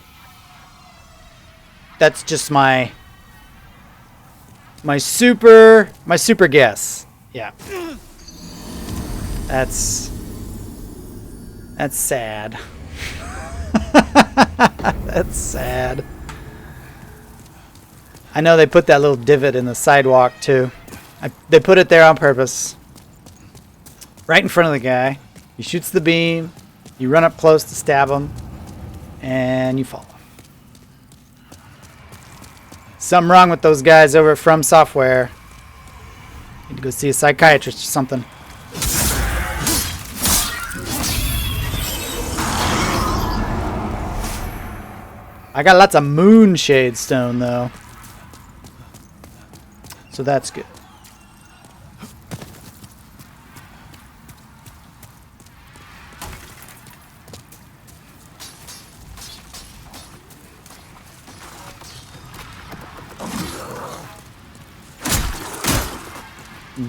That's just my super guess. Yeah. That's sad. That's sad. I know they put that little divot in the sidewalk too. They put it there on purpose. Right in front of the guy. He shoots the beam. You run up close to stab him. And you fall. Something wrong with those guys over at From Software. Need to go see a psychiatrist or something. I got lots of moonshade stone though. So that's good.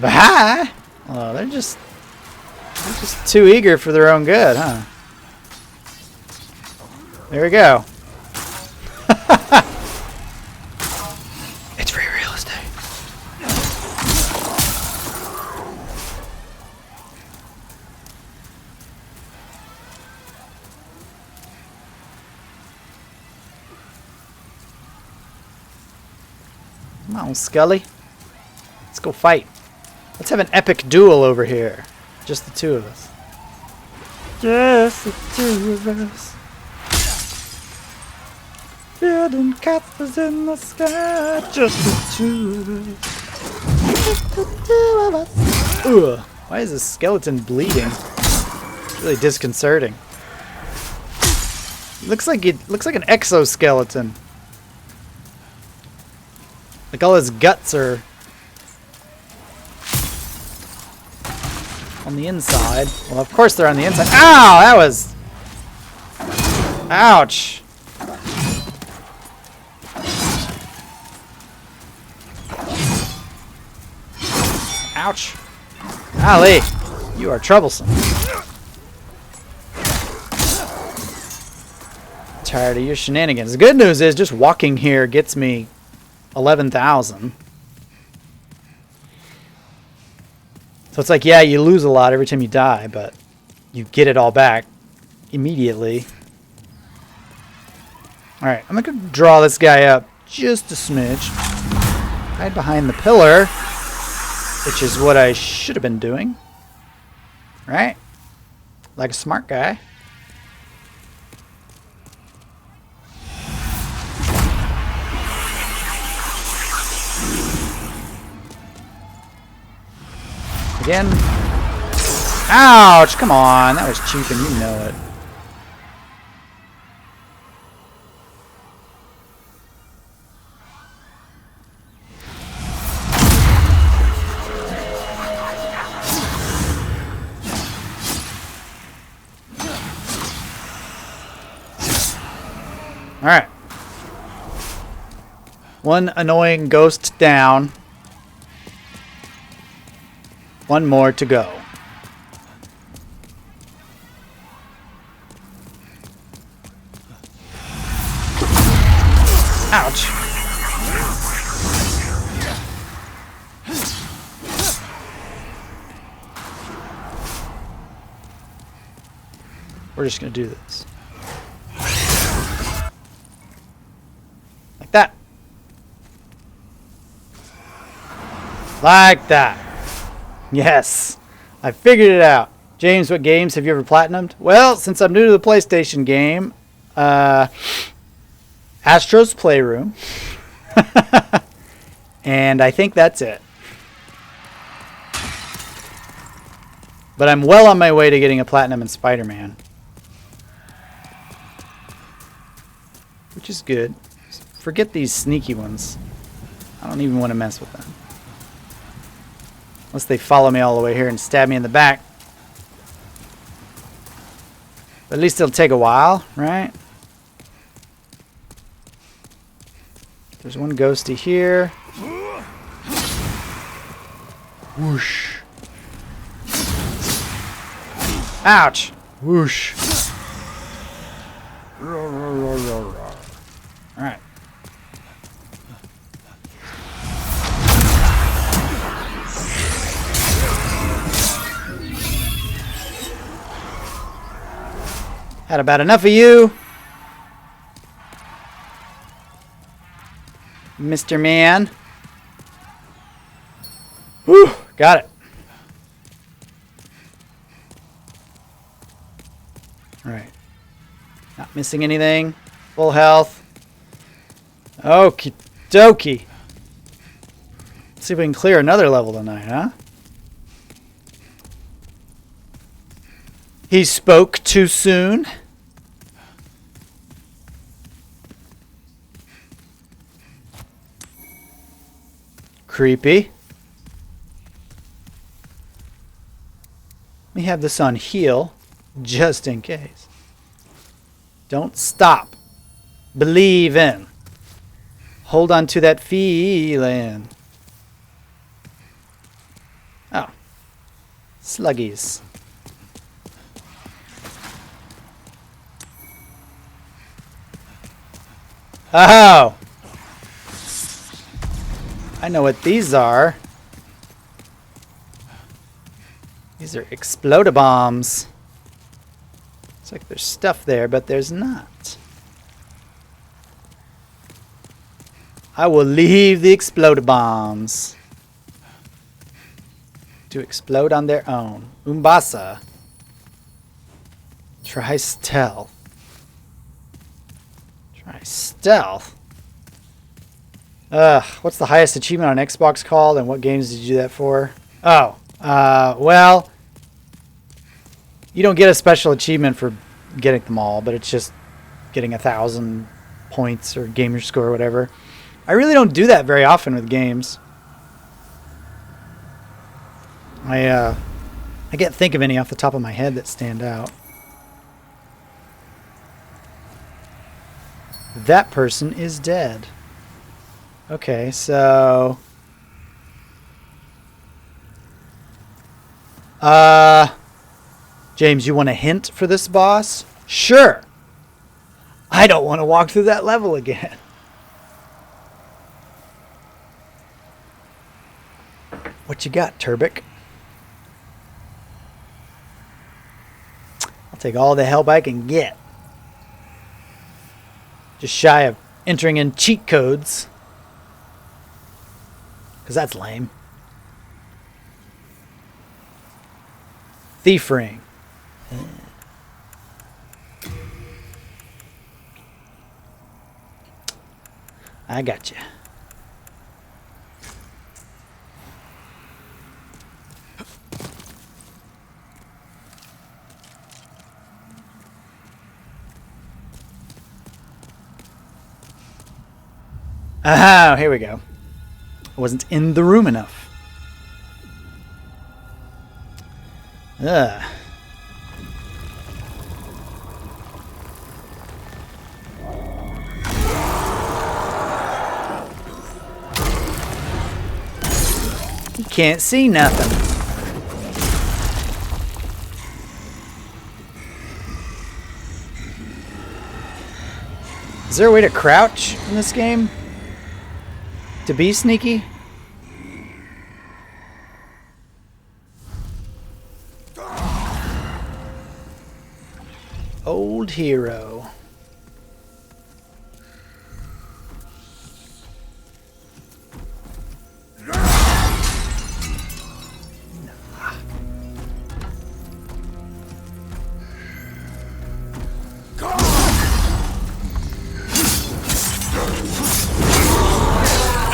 Bye. Oh, they're just too eager for their own good, huh? There we go. It's free real estate. Come on, Scully. Let's go fight. Let's have an epic duel over here. Just the two of us. Just the two of us. Building castles in the sky. Just the two of us. Just the two of us. Ugh. Why is this skeleton bleeding? It's really disconcerting. Looks like an exoskeleton. Like all his guts are on the inside. Well, of course they're on the inside. Ow! That was... Ouch! Ouch! Golly! You are troublesome. Tired of your shenanigans. The good news is just walking here gets me 11,000. So it's like, yeah, you lose a lot every time you die, but you get it all back immediately. Alright, I'm going to draw this guy up just a smidge. Hide behind the pillar, which is what I should have been doing. Right? Like a smart guy. Again. Ouch! Come on. That was cheap and you know it. Alright. One annoying ghost down. One more to go. Ouch. We're just going to do this. Like that. Like that. Yes. I figured it out. James, what games have you ever platinumed? Well, since I'm new to the PlayStation game, Astro's Playroom. And I think that's it. But I'm well on my way to getting a platinum in Spider-Man. Which is good. Forget these sneaky ones. I don't even want to mess with them. Unless they follow me all the way here and stab me in the back. But at least it'll take a while, right? There's one ghosty here. Whoosh. Ouch. Whoosh. Alright. Had about enough of you, Mr. Man. Whew, got it. Alright. Not missing anything. Full health. Okie dokie. Let's see if we can clear another level tonight, huh? He spoke too soon. Creepy. Let me have this on heal, just in case. Don't stop. Believe in. Hold on to that feeling. Oh. Sluggies. Oh! I know what these are. These are explodabombs. Looks like there's stuff there, but there's not. I will leave the explodabombs to explode on their own. Umbasa. Try stealth. Try stealth? What's the highest achievement on Xbox called, and what games did you do that for? Oh, well, you don't get a special achievement for getting them all, but it's just getting 1,000 points or gamer score or whatever. I really don't do that very often with games. I can't think of any off the top of my head that stand out. That person is dead. Okay, so... James, you want a hint for this boss? Sure! I don't want to walk through that level again. What you got, Turbik? I'll take all the help I can get. Just shy of entering in cheat codes. Because that's lame. Thief ring. I got you. Ah, here we go. I wasn't in the room enough. Ugh. You can't see nothing. Is there a way to crouch in this game? To be sneaky? hero.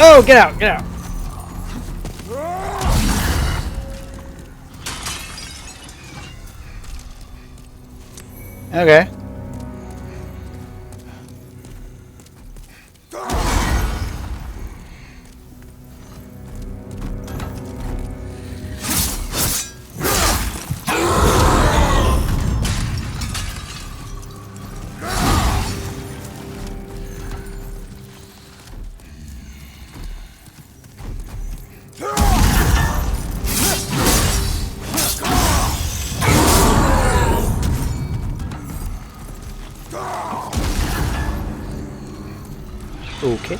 Oh, get out, get out. Okay. Okay.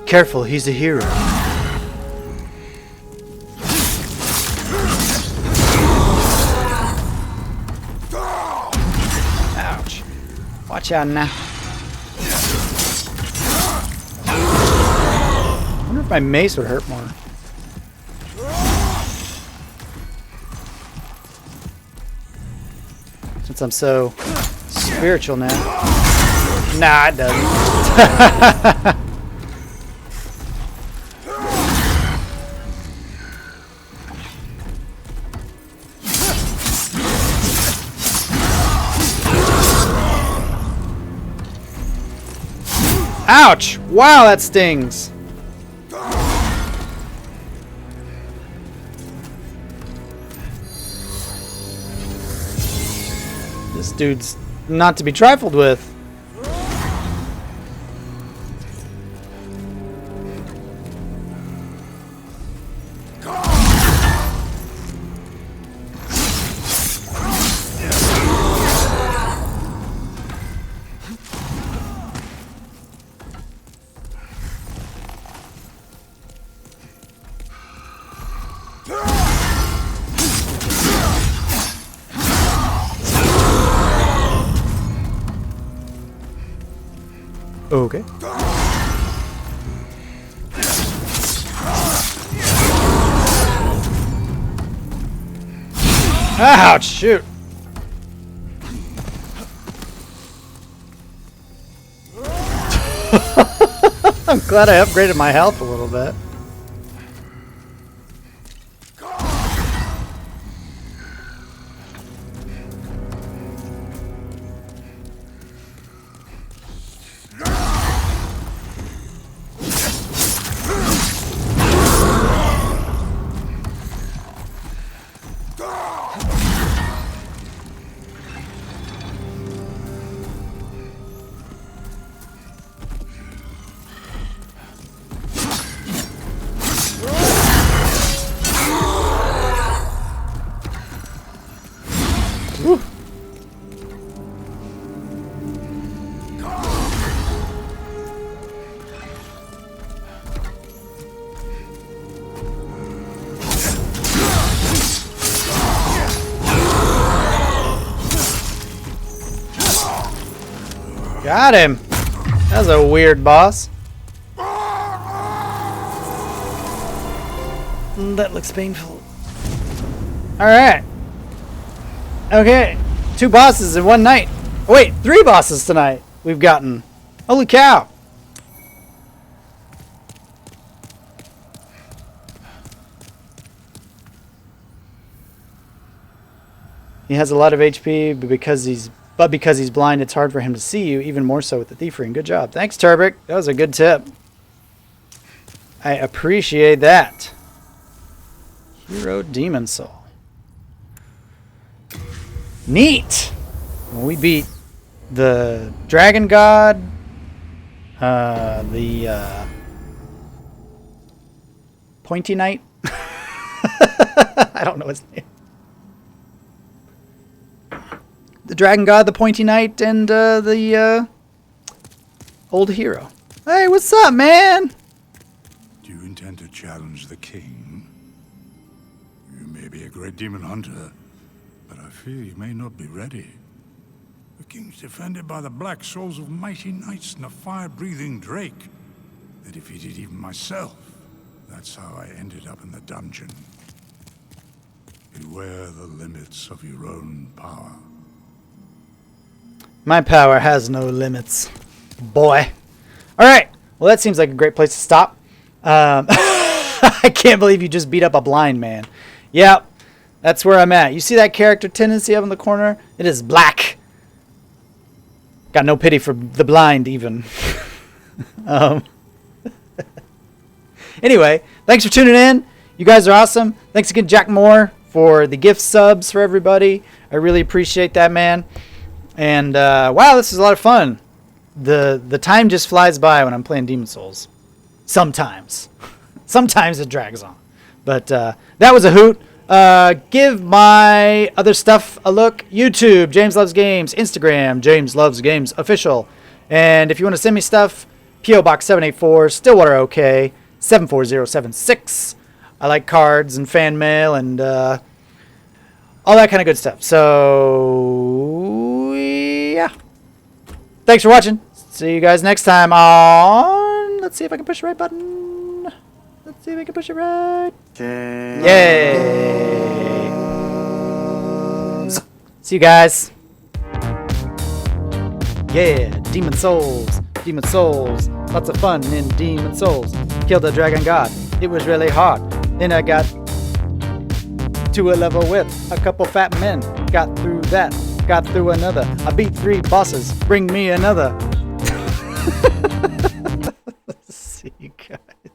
Careful, he's a hero. Ouch. Watch out now. I wonder if my mace would hurt more. Since I'm so spiritual now. Nah, it doesn't. Ouch! Wow, that stings. This dude's not to be trifled with. Okay. Ouch, shoot. I'm glad I upgraded my health a little bit. Woo. Got him. That was a weird boss. That looks painful. Alright. Okay. 2 bosses in one night. Oh, wait, 3 bosses tonight we've gotten. Holy cow. He has a lot of HP, but because he's blind, it's hard for him to see you, even more so with the Thief Ring. Good job. Thanks, Turbic. That was a good tip. I appreciate that. Hero Demon Soul. Neat! Well, we beat the Dragon God, the Pointy Knight. I don't know his name. the Dragon God, the Pointy Knight, and the old hero. Hey, what's up, man? Do you intend to challenge the king? You may be a great demon hunter, but I fear you may not be ready. The king's defended by the black souls of mighty knights and a fire-breathing drake. They defeated even myself. That's how I ended up in the dungeon. Beware the limits of your own power. My power has no limits, boy. All right. Well, that seems like a great place to stop. I can't believe you just beat up a blind man. Yep, that's where I'm at. You see that character tendency up in the corner? It is black. Got no pity for the blind, even. Anyway, thanks for tuning in. You guys are awesome. Thanks again, Jack Moore, for the gift subs for everybody. I really appreciate that, man. And wow, this is a lot of fun. The time just flies by when I'm playing Demon Souls. Sometimes. Sometimes it drags on. But that was a hoot. Give my other stuff a look. YouTube, James Loves Games. Instagram, James Loves Games Official. And if you want to send me stuff, P.O. Box 784, Stillwater, OK, 74076. I like cards and fan mail and all that kind of good stuff. So, yeah. Thanks for watching. See you guys next time on... Let's see if I can push the right button. Let's see if I can push it right. Yay! See you guys. Yeah, Demon Souls. Demon Souls. Lots of fun in Demon Souls. Killed the Dragon God. It was really hard. Then I got to a level with a couple fat men. Got through that. Got through another. I beat 3 bosses. Bring me another. See you guys.